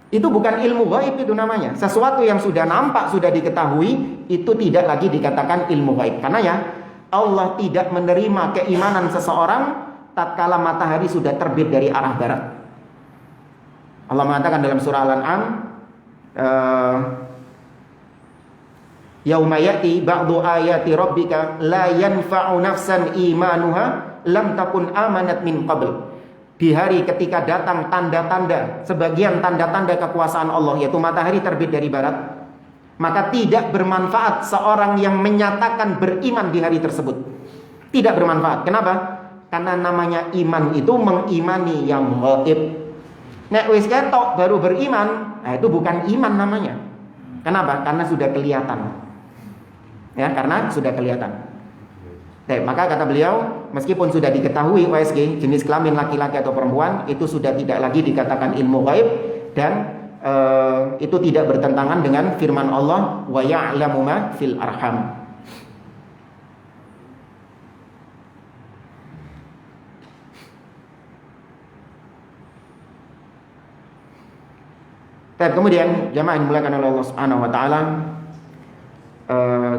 Itu bukan ilmu ghaib, itu namanya. Sesuatu yang sudah nampak, sudah diketahui, itu tidak lagi dikatakan ilmu ghaib. Karena ya Allah tidak menerima keimanan seseorang tatkala matahari sudah terbit dari arah barat. Allah mengatakan dalam surah Al-An'am, yauma ya'ti ba'du ayati rabbika la yanfa'u nafsan imanuha lam takun amanat min qabl di hari ketika datang tanda-tanda, sebagian tanda-tanda kekuasaan Allah, yaitu matahari terbit dari barat, maka tidak bermanfaat seorang yang menyatakan beriman di hari tersebut. Tidak bermanfaat. Kenapa? Karena namanya iman itu mengimani yang gaib. Nek wis ketok baru beriman, nah itu bukan iman namanya. Kenapa? Karena sudah kelihatan. Ya, karena sudah kelihatan. Maka kata beliau, meskipun sudah diketahui USG jenis kelamin laki-laki atau perempuan, itu sudah tidak lagi dikatakan ilmu gaib, dan itu tidak bertentangan dengan firman Allah, wa ya'lamu ma fil arham. Kemudian jamaah yang dimuliakan oleh Allah Subhanahu wa taala,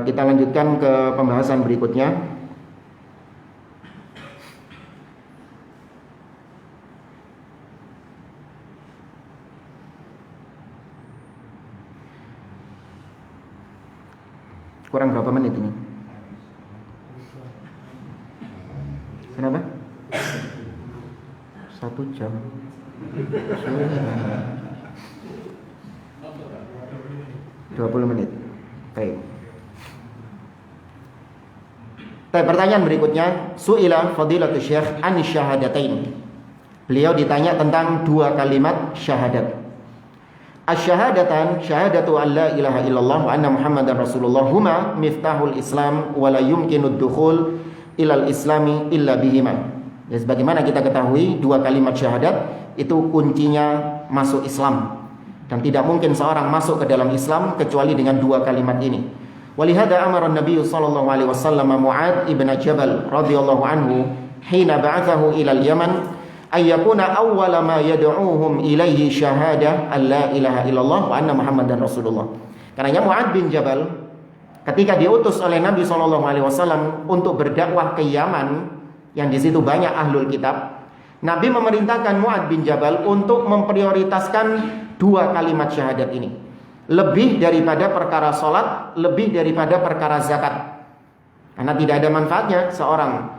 kita lanjutkan ke pembahasan berikutnya. Kurang berapa menit ini? Kenapa? 1 jam. 20 menit. Baik. Pertanyaan berikutnya, su'ila fadilatul syekh an syahadatain. Beliau ditanya tentang 2 kalimat syahadat. Asyhadatan, syahadatu an la ilaha illallah wa anna muhammadar rasulullah huma miftahul islam wa la yumkinud dukhul ilal islami illa bihima. Ya, sebagaimana kita ketahui, 2 kalimat syahadat itu kuncinya masuk Islam, dan tidak mungkin seorang masuk ke dalam Islam kecuali dengan 2 kalimat ini. Walihada amara Nabi sallallahu alaihi wasallam Mu'ad ibn Jabal radhiyallahu anhu hina ba'athahu ila al-Yaman ayyakuna awwala ma yad'uuhum ilaihi syahadah an la ilaha illallah wa anna muhammadan rasulullah. Karena Mu'ad bin Jabal ketika diutus oleh Nabi SAW untuk berdakwah ke Yaman, yang di situ banyak ahlul kitab, Nabi memerintahkan Mu'ad bin Jabal untuk memprioritaskan 2 kalimat syahadat ini, lebih daripada perkara salat, lebih daripada perkara zakat. Karena tidak ada manfaatnya seorang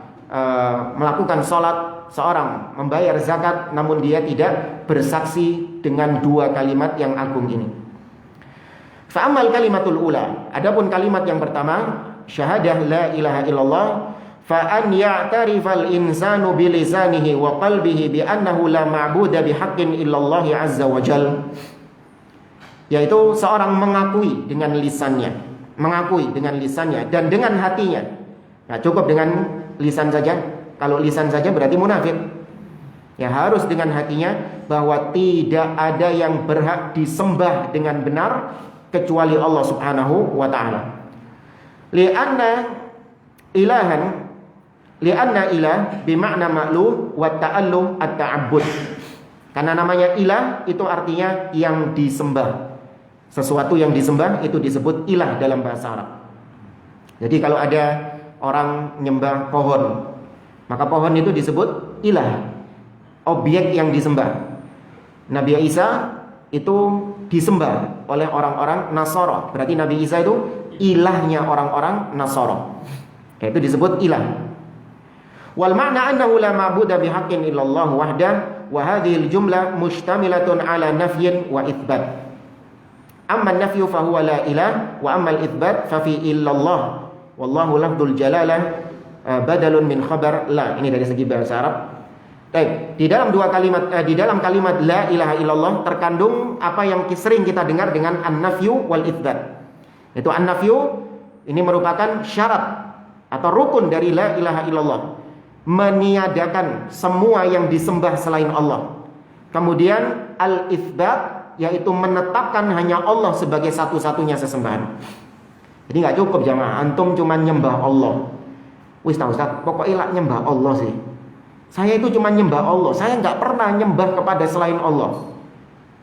melakukan salat, seorang membayar zakat, namun dia tidak bersaksi dengan 2 kalimat yang agung ini. Fa'amal kalimatul ula, adapun kalimat yang pertama, syahadah la ilaha illallah, fa'an ya'tarifal insanu bilisanihi wa qalbihi bi annahu la ma'buda bihaqqin illallah azza wa jal, yaitu seorang mengakui dengan lisannya dan dengan hatinya. Nah, cukup dengan lisan saja. Kalau lisan saja berarti munafik. Ya, harus dengan hatinya bahwa tidak ada yang berhak disembah dengan benar kecuali Allah Subhanahu wa taala. Li'anna ilah bimakna ma'luh wa ta'alluh at-ta'abbud. Karena namanya ilah itu artinya yang disembah. Sesuatu yang disembah itu disebut ilah dalam bahasa Arab. Jadi kalau ada orang nyembah pohon, maka pohon itu disebut ilah, objek yang disembah. Nabi Isa itu disembah oleh orang-orang Nasara. Berarti Nabi Isa itu ilahnya orang-orang Nasara. Itu disebut ilah. Wal ma'na annahu la ma'buda bihaqqin illallah wahdah, wa hadhihi al-jumlah mushtamilatun ala nafyin wa itsbat. Amma an-nafyu fa huwa la ilah, wa amma al-itsbat fa fi illallah. Wallahu lafdzul jalalah badalun min khabar la. Ini dari segi bahasa Arab. Baik, di dalam kalimat la ilaha illallah terkandung apa yang sering kita dengar dengan an-nafyu wal itsbat. Itu an-nafyu ini merupakan syarat atau rukun dari la ilaha illallah, meniadakan semua yang disembah selain Allah. Kemudian al-itsbat yaitu menetapkan hanya Allah sebagai satu-satunya sesembahan. Jadi nggak cukup jamaah antum cuma nyembah Allah. Wis tahu Ustaz, pokoknya nyembah Allah sih. Saya itu cuma nyembah Allah, saya nggak pernah nyembah kepada selain Allah.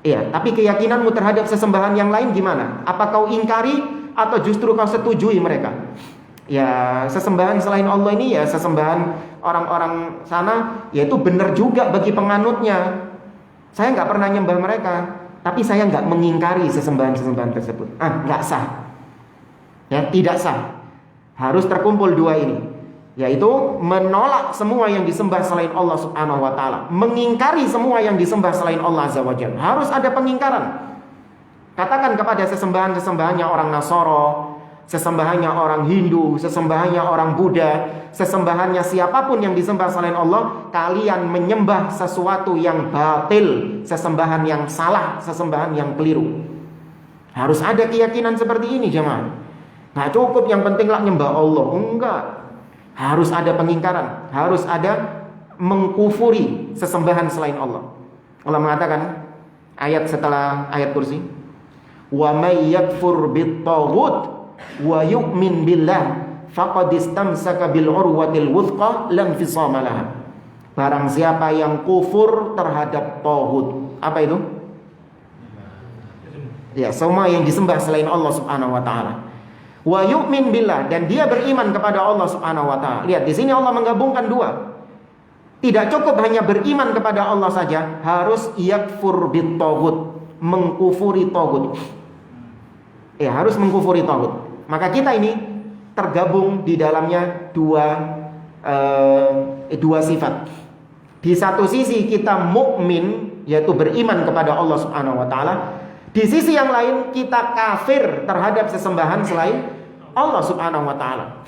Iya, tapi keyakinanmu terhadap sesembahan yang lain gimana? Apa kau ingkari atau justru kau setujui mereka? Ya, sesembahan selain Allah ini ya sesembahan orang-orang sana, yaitu benar juga bagi penganutnya. Saya nggak pernah nyembah mereka, tapi saya nggak mengingkari sesembahan-sesembahan tersebut. Nggak sah. Ya, tidak sah. Harus terkumpul 2 ini. yaitu menolak semua yang disembah selain Allah Subhanahu wa taala, mengingkari semua yang disembah selain Allah Azza wa Jalla. Harus ada pengingkaran. Katakan kepada sesembahan-sesembahannya orang Nasoro, sesembahannya orang Hindu, sesembahannya orang Buddha, sesembahannya siapapun yang disembah selain Allah, kalian menyembah sesuatu yang batil, sesembahan yang salah, sesembahan yang keliru. Harus ada keyakinan seperti ini jemaah. Nggak cukup yang pentinglah nyembah Allah. Enggak. Harus ada pengingkaran, harus ada mengkufuri sesembahan selain Allah. Allah mengatakan ayat setelah ayat kursi, wa may yakfur bit-taghut wa yu'min billah faqad istamsaka bil urwatil wuthqa lam fisama laha. Barang siapa yang kufur terhadap taghut. Apa itu? Ya, semua yang disembah selain Allah Subhanahu wa taala. Wa yu'min billah, dan dia beriman kepada Allah Subhanahu wa taala. Lihat di sini Allah menggabungkan dua. Tidak cukup hanya beriman kepada Allah saja, harus yakfur bit taghut, mengkufuri taghut. Ya, harus mengkufuri taghut. Maka kita ini tergabung di dalamnya dua sifat. Di satu sisi kita mukmin, yaitu beriman kepada Allah Subhanahu wa taala. Di sisi yang lain kita kafir terhadap sesembahan selain Allah Subhanahu wa taala.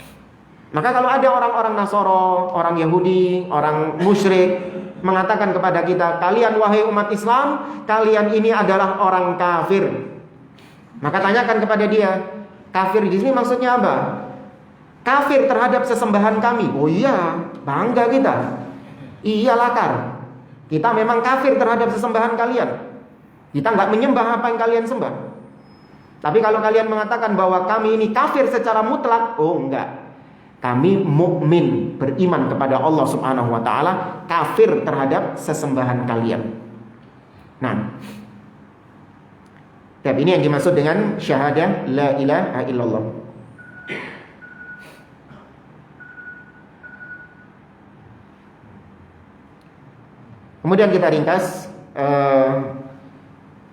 Maka kalau ada orang-orang Nasoro, orang Yahudi, orang musyrik mengatakan kepada kita, kalian wahai umat Islam, kalian ini adalah orang kafir. Maka tanyakan kepada dia, kafir di sini maksudnya apa? Kafir terhadap sesembahan kami. Oh iya, bangga kita. Iya lakar. Kita memang kafir terhadap sesembahan kalian. Kita nggak menyembah apa yang kalian sembah. Tapi kalau kalian mengatakan bahwa kami ini kafir secara mutlak, oh enggak. Kami mukmin, beriman kepada Allah Subhanahu wa taala, kafir terhadap sesembahan kalian. Nah, tapi ini yang dimaksud dengan syahadah la ilaha illallah. Kemudian kita ringkas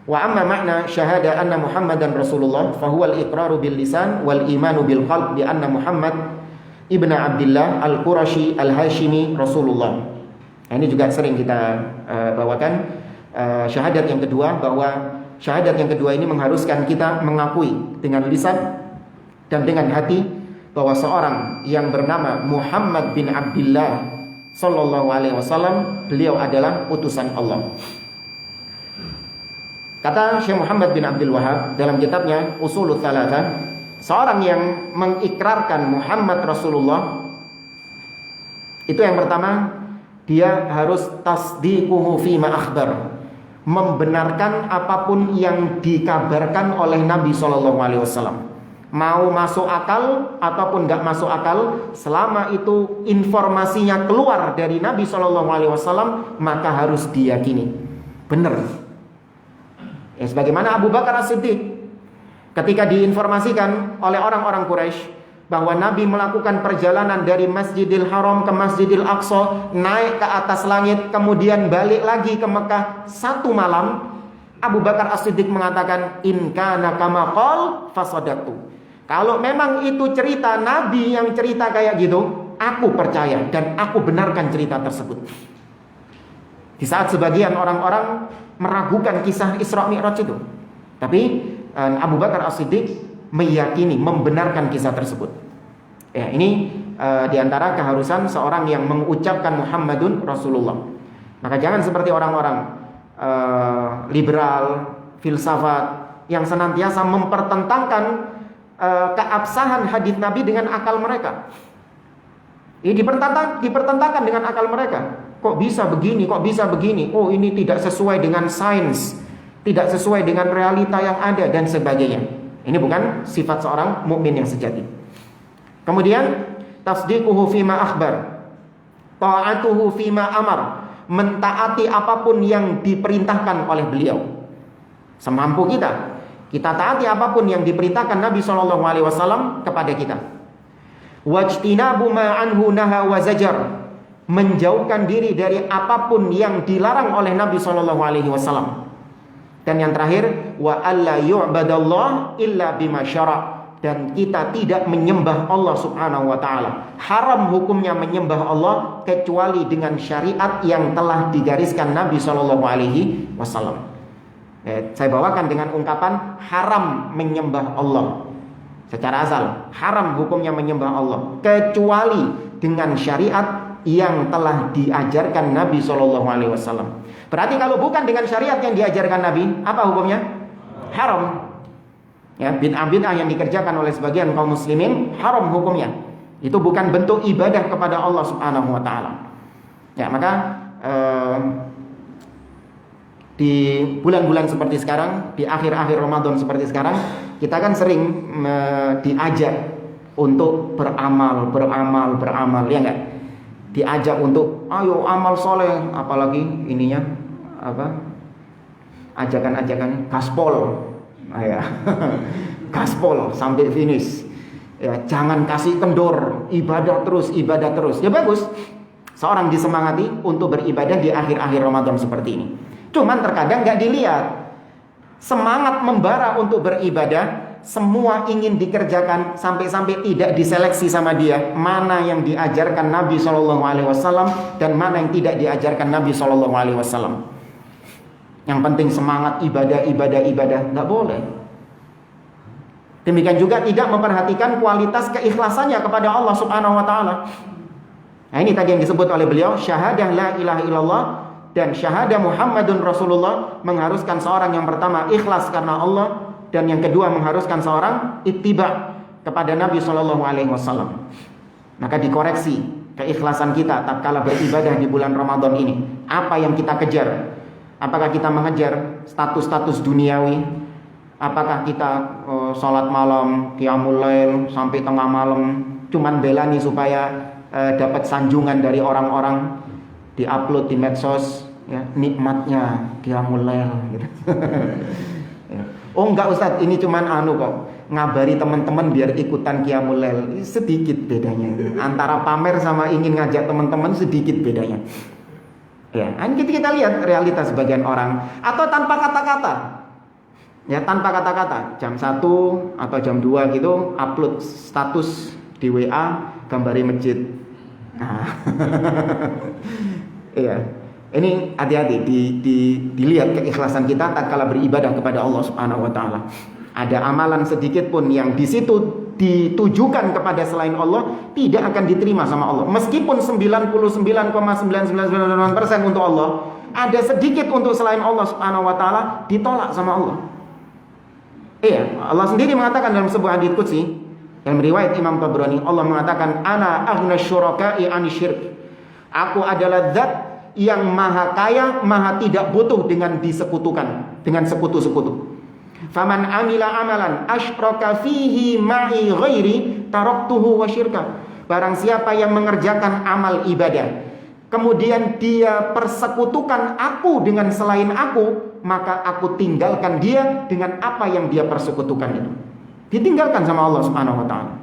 wa amma makna syahada anna Muhammadan Rasulullah fa huwa al-iqraru bil lisan wal imanu bil qalb bi anna Muhammad ibnu Abdullah al-Qurashi al-Hashimi Rasulullah. Ini juga sering kita bawakan syahadat yang kedua, bahwa syahadat yang kedua ini mengharuskan kita mengakui dengan lisan dan dengan hati bahwa seorang yang bernama Muhammad bin Abdullah sallallahu alaihi wasallam, beliau adalah utusan Allah. Kata Syekh Muhammad bin Abdul Wahab dalam kitabnya Ushulul Tsalatsa, seorang yang mengikrarkan Muhammad Rasulullah, itu yang pertama, dia harus tasdiquhu fima akhbar, membenarkan apapun yang dikabarkan oleh Nabi SAW. Mau masuk akal ataupun gak masuk akal, selama itu informasinya keluar dari Nabi SAW, maka harus diyakini benar. Ya, sebagaimana Abu Bakar As-Siddiq ketika diinformasikan oleh orang-orang Quraisy bahwa Nabi melakukan perjalanan dari Masjidil Haram ke Masjidil Aqsa, naik ke atas langit, kemudian balik lagi ke Mekah satu malam, Abu Bakar As-Siddiq mengatakan, in kana kama qol fasadaqtu. Kalau memang itu cerita Nabi yang cerita kayak gitu, aku percaya dan aku benarkan cerita tersebut. Di saat sebagian orang-orang meragukan kisah Isra Mi'raj itu, tapi Abu Bakar As-Siddiq meyakini, membenarkan kisah tersebut. Ya, ini diantara keharusan seorang yang mengucapkan Muhammadun Rasulullah. Maka jangan seperti orang-orang liberal, filsafat yang senantiasa mempertentangkan keabsahan hadits Nabi dengan akal mereka. Ini dipertentangkan dengan akal mereka. Kok bisa begini, kok bisa begini? Oh, ini tidak sesuai dengan sains, tidak sesuai dengan realita yang ada, dan sebagainya. Ini bukan sifat seorang mukmin yang sejati. Kemudian tasdiquhu fima akhbar, ta'atuhu fima amar, mentaati apapun yang diperintahkan oleh beliau. Semampu kita taati apapun yang diperintahkan Nabi SAW kepada kita. Wajtinabu ma anhu naha wa zajar, menjauhkan diri dari apapun yang dilarang oleh Nabi SAW. Dan yang terakhir, wa alla yu'badallah illa bima syara', dan kita tidak menyembah Allah Subhanahu wa taala. Haram hukumnya menyembah Allah kecuali dengan syariat yang telah digariskan Nabi sallallahu alaihi wasallam. Saya bawakan dengan ungkapan haram menyembah Allah. Secara asal, haram hukumnya menyembah Allah kecuali dengan syariat yang telah diajarkan Nabi sallallahu alaihi wasallam. Berarti kalau bukan dengan syariat yang diajarkan Nabi, apa hukumnya? Haram. Ya, bid'ah-bid'ah yang dikerjakan oleh sebagian kaum muslimin haram hukumnya. Itu bukan bentuk ibadah kepada Allah Subhanahu wa taala. Ya, maka di bulan-bulan seperti sekarang, di akhir-akhir Ramadan seperti sekarang, kita kan sering diajak untuk beramal, ya enggak? Diajak untuk ayo amal soleh, apalagi ininya apa? Ajakan-ajakan gaspol. Ya. Gaspol sampai finish. Ya, jangan kasih kendor, ibadah terus. Ya bagus. Seorang disemangati untuk beribadah di akhir-akhir Ramadan seperti ini. Cuman terkadang nggak dilihat semangat membara untuk beribadah, semua ingin dikerjakan sampai-sampai tidak diseleksi sama dia mana yang diajarkan Nabi Shallallahu Alaihi Wasallam dan mana yang tidak diajarkan Nabi Shallallahu Alaihi Wasallam. Yang penting semangat ibadah, nggak boleh. Demikian juga tidak memperhatikan kualitas keikhlasannya kepada Allah Subhanahu Wa Taala. Nah ini tadi yang disebut oleh beliau, syahadah la ilaha illallah dan syahadah Muhammadun Rasulullah mengharuskan seorang yang pertama ikhlas karena Allah, dan yang kedua mengharuskan seorang ittiba kepada Nabi Shallallahu Alaihi Wasallam. Maka dikoreksi keikhlasan kita tatkala beribadah di bulan Ramadan ini. Apa yang kita kejar? Apakah kita mengejar status-status duniawi? Apakah kita sholat malam, qiyamul lail sampai tengah malam, cuman belani supaya dapat sanjungan dari orang-orang, diupload di medsos, ya, nikmatnya qiyamul lail gitu. Oh enggak Ustadz, ini cuman kok ngabari teman-teman biar ikutan qiyamul lail. Sedikit bedanya. Antara pamer sama ingin ngajak teman-teman sedikit bedanya. Ya, kita lihat realitas sebagian orang atau tanpa kata-kata. Ya, tanpa kata-kata. Jam 1 atau jam 2 gitu upload status di WA gambari masjid. Nah. Iya. Ini hati-hati dilihat keikhlasan kita tatkala beribadah kepada Allah Subhanahu wa taala. Ada amalan sedikit pun yang di situ ditujukan kepada selain Allah tidak akan diterima sama Allah. Meskipun 99,9999% untuk Allah, ada sedikit untuk selain Allah Subhanahu wa taala ditolak sama Allah. Iya, Allah sendiri mengatakan dalam sebuah hadits qudsi dalam riwayat Imam Tabrani, Allah mengatakan ana aghna syuraka'i 'ani syirk. Aku adalah zat yang maha kaya, maha tidak butuh dengan disekutukan, dengan sekutu-sekutu. Faman amila amalan asyraka fihi ma'i ghairi taraktuhu wa syirka. Barang siapa yang mengerjakan amal ibadah kemudian dia persekutukan aku dengan selain aku, maka aku tinggalkan dia dengan apa yang dia persekutukan itu. Ditinggalkan sama Allah Subhanahu wa taala.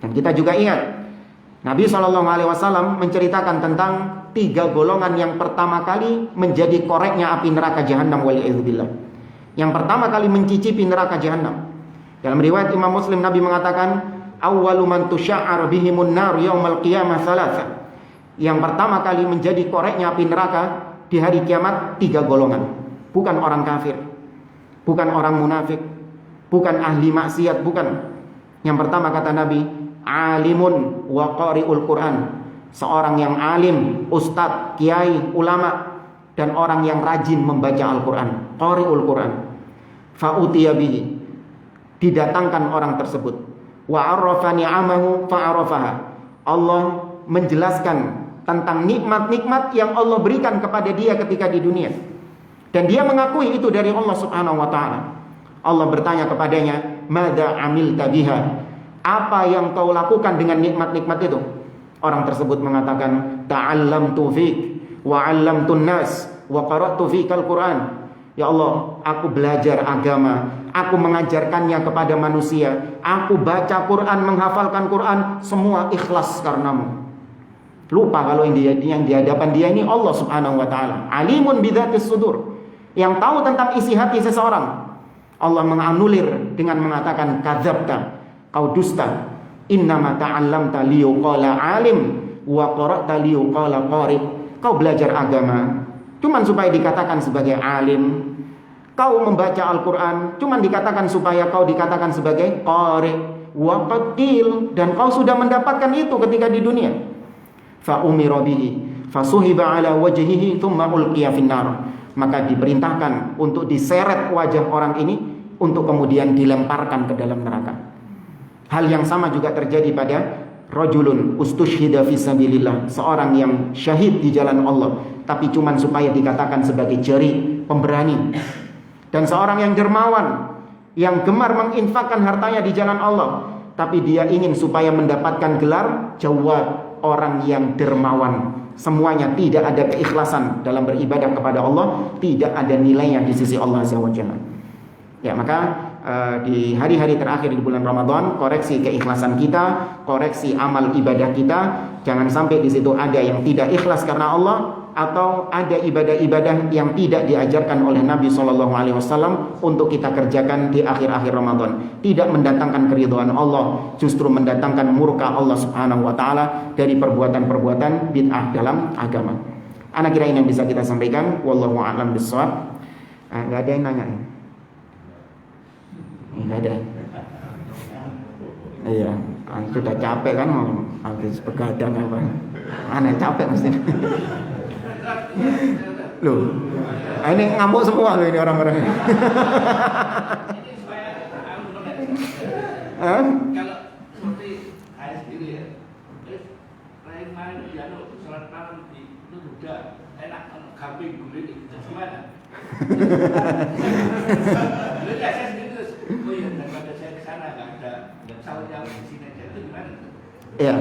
Dan kita juga ingat Nabi SAW menceritakan tentang 3 golongan yang pertama kali menjadi koreknya api neraka Jahannam waliyadzubillah. Yang pertama kali mencicipi neraka Jahannam. Dalam riwayat Imam Muslim, Nabi mengatakan awwalu man tusya'ar bihimun nar yaumal qiyamah thalatha. Yang pertama kali menjadi koreknya api neraka di hari kiamat 3 golongan. Bukan orang kafir, bukan orang munafik, bukan ahli maksiat, bukan. Yang pertama kata Nabi, alimun wa qari'ul Quran. Seorang yang alim, ustadz, kiai, ulama, dan orang yang rajin membaca Al-Quran, qari'ul Quran. Fa'utiya bihi, didatangkan orang tersebut. Wa arrafa ni'amahu fa'arafaha. Allah menjelaskan tentang nikmat-nikmat yang Allah berikan kepada dia ketika di dunia, dan dia mengakui itu dari Allah Subhanahu wa taala. Allah bertanya kepadanya, "Madza amilta biha?" Apa yang kau lakukan dengan nikmat-nikmat itu? Orang tersebut mengatakan, "Ta'allamtu fik wa 'allamtun nas wa qara'tu fikal Qur'an." Ya Allah, aku belajar agama, aku mengajarkannya kepada manusia, aku baca Quran, menghafalkan Quran, semua ikhlas karenamu. Lupa kalau yang di hadapan dia ini Allah Subhanahu wa taala. Alimun bidzatis sudur, yang tahu tentang isi hati seseorang. Allah menganulir dengan mengatakan kadzabta, kau dusta. Innama ta'allamta liyuqala alim wa qara'ta liyuqala qari. Kau belajar agama cuman supaya dikatakan sebagai alim. Kau membaca Al-Quran cuman dikatakan supaya kau dikatakan sebagai qari. Wa qad qil, dan kau sudah mendapatkan itu ketika di dunia. Fa umira bihi fasuhiba ala wajhihi thumma ulqiya finnar. Maka diperintahkan untuk diseret wajah orang ini untuk kemudian dilemparkan ke dalam neraka. Hal yang sama juga terjadi pada rajulun ustushhida fi sabilillah, seorang yang syahid di jalan Allah tapi cuman supaya dikatakan sebagai jari, pemberani. Dan seorang yang dermawan yang gemar menginfakkan hartanya di jalan Allah, tapi dia ingin supaya mendapatkan gelar jawad, orang yang dermawan. Semuanya tidak ada keikhlasan dalam beribadah kepada Allah, tidak ada nilainya di sisi Allah Azza wa Jalla. Ya, maka di hari-hari terakhir di bulan Ramadan, koreksi keikhlasan kita, koreksi amal ibadah kita. Jangan sampai di situ ada yang tidak ikhlas karena Allah, atau ada ibadah-ibadah yang tidak diajarkan oleh Nabi SAW untuk kita kerjakan di akhir-akhir Ramadan. Tidak mendatangkan keridhaan Allah, justru mendatangkan murka Allah Subhanahu wa Ta'ala dari perbuatan-perbuatan bid'ah dalam agama. Anak kira ini yang bisa kita sampaikan. Wallahu a'lam bishawab. Nggak ada yang nanya ya? Nggak ada. Iya, sudah capek kan, mau habis begadang apa? Aneh capek mesti. Loh, ini ngamuk semua loh ini orang-orang.
Kalau seperti AS ini ya, main piano, sholat malam di itu udah enak, kambing guling itu gimana? Lalu saya sendiri terus, oh iya daripada saya ke sana nggak ada sahur yang di sini aja, itu gimana?
Iya.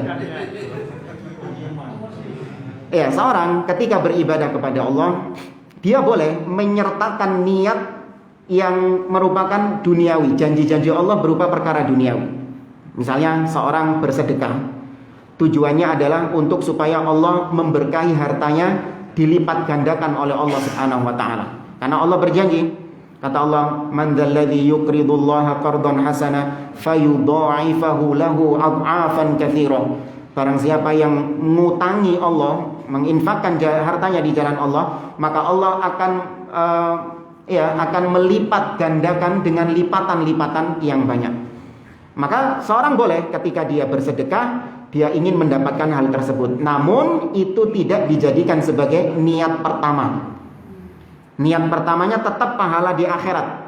Ya, seorang ketika beribadah kepada Allah, dia boleh menyertakan niat yang merupakan duniawi, janji-janji Allah berupa perkara duniawi. Misalnya seorang bersedekah, tujuannya adalah untuk supaya Allah memberkahi hartanya, dilipat gandakan oleh Allah Subhanahu wa Ta'ala. Karena Allah berjanji, kata Allah, man dzalladzi yuqridullaha qardan hasana fayudha'ifahu lahu ad'afan katsira. Barang siapa yang ngutangi Allah, menginfakkan hartanya di jalan Allah, maka Allah akan melipat gandakan dengan lipatan-lipatan yang banyak. Maka seorang boleh ketika dia bersedekah, dia ingin mendapatkan hal tersebut. Namun itu tidak dijadikan sebagai niat pertama. Niat pertamanya tetap pahala di akhirat.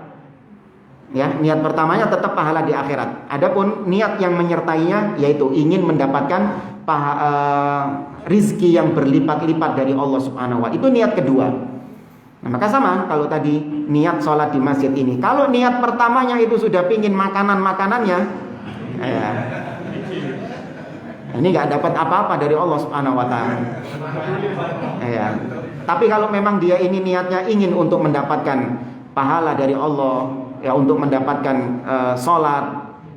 Ya, niat pertamanya tetap pahala di akhirat. Adapun niat yang menyertainya yaitu ingin mendapatkan rizki yang berlipat-lipat dari Allah Subhanahu wa Ta'ala. Itu niat kedua. Nah, maka sama kalau tadi niat sholat di masjid ini. Kalau niat pertamanya itu sudah pingin makanannya, ini nggak dapat apa-apa dari Allah Subhanahu wa Ta'ala. Tapi kalau memang dia ini niatnya ingin untuk mendapatkan pahala dari Allah, ya, untuk mendapatkan sholat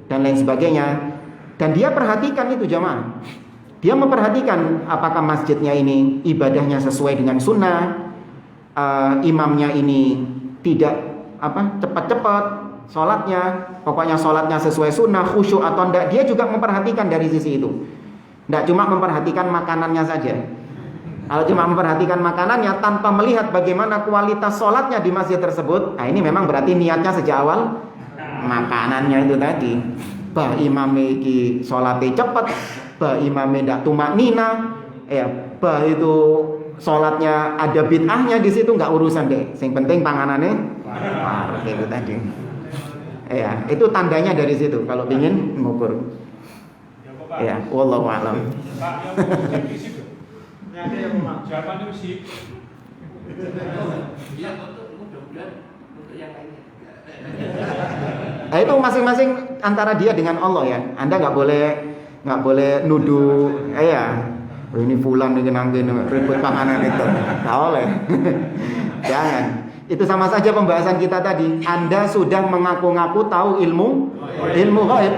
dan lain sebagainya, dan dia perhatikan itu jamaah, dia memperhatikan apakah masjidnya ini ibadahnya sesuai dengan sunnah, imamnya ini tidak cepat-cepat sholatnya, pokoknya sholatnya sesuai sunnah, khusyuk atau enggak. Dia juga memperhatikan dari sisi itu, enggak cuma memperhatikan makanannya saja. Kalau cuma memperhatikan makanannya tanpa melihat bagaimana kualitas sholatnya di masjid tersebut, nah ini memang berarti niatnya sejak awal makanannya itu tadi. Bah imame iki sholate cepet, bah imame ndak tumak nina, bah itu sholatnya ada bid'ahnya di situ, nggak urusan deh. Yang penting panganannya, itu tadi. Itu tandanya dari situ kalau ingin mengukur. Ya, wallahu a'lam.
Jawabannya sih. Iya, mudah-mudahan untuk yang lainnya.
Nah, itu masing-masing antara dia dengan Allah ya. Anda nggak boleh nuduh, ini fulan dengan ribut panganan itu, nggak boleh. Jangan. Itu sama saja pembahasan kita tadi. Anda sudah mengaku-ngaku tahu ilmu gaib.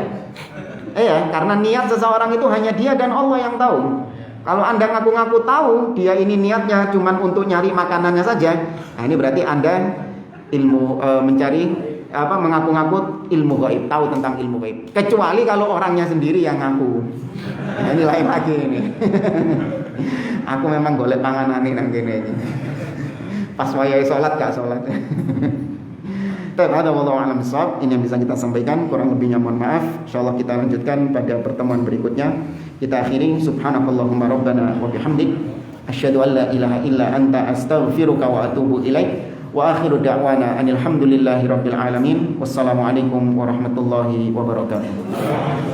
Karena niat seseorang itu hanya dia dan Allah yang tahu. Kalau Anda ngaku-ngaku tahu, dia ini niatnya cuma untuk nyari makanannya saja, nah ini berarti Anda mencari mengaku-ngaku ilmu gaib, tahu tentang ilmu gaib. Kecuali kalau orangnya sendiri yang ngaku. Nah, ini lain lagi ini. Aku memang golek panganane nang kene iki. Pas wayahe salat gak salat. Ada wallahu a'lam bishawab. Ini yang bisa kita sampaikan, kurang lebihnya mohon maaf. Insyaallah kita lanjutkan pada pertemuan berikutnya. Kita akhiri subhanakallahumma rabbana wa bihamdik asyhadu an la ilaha illa anta astaghfiruka wa atubu ilaik. Wa akhiru da'wana anil hamdulillahi rabbil alamin. Wassalamualaikum warahmatullahi wabarakatuh.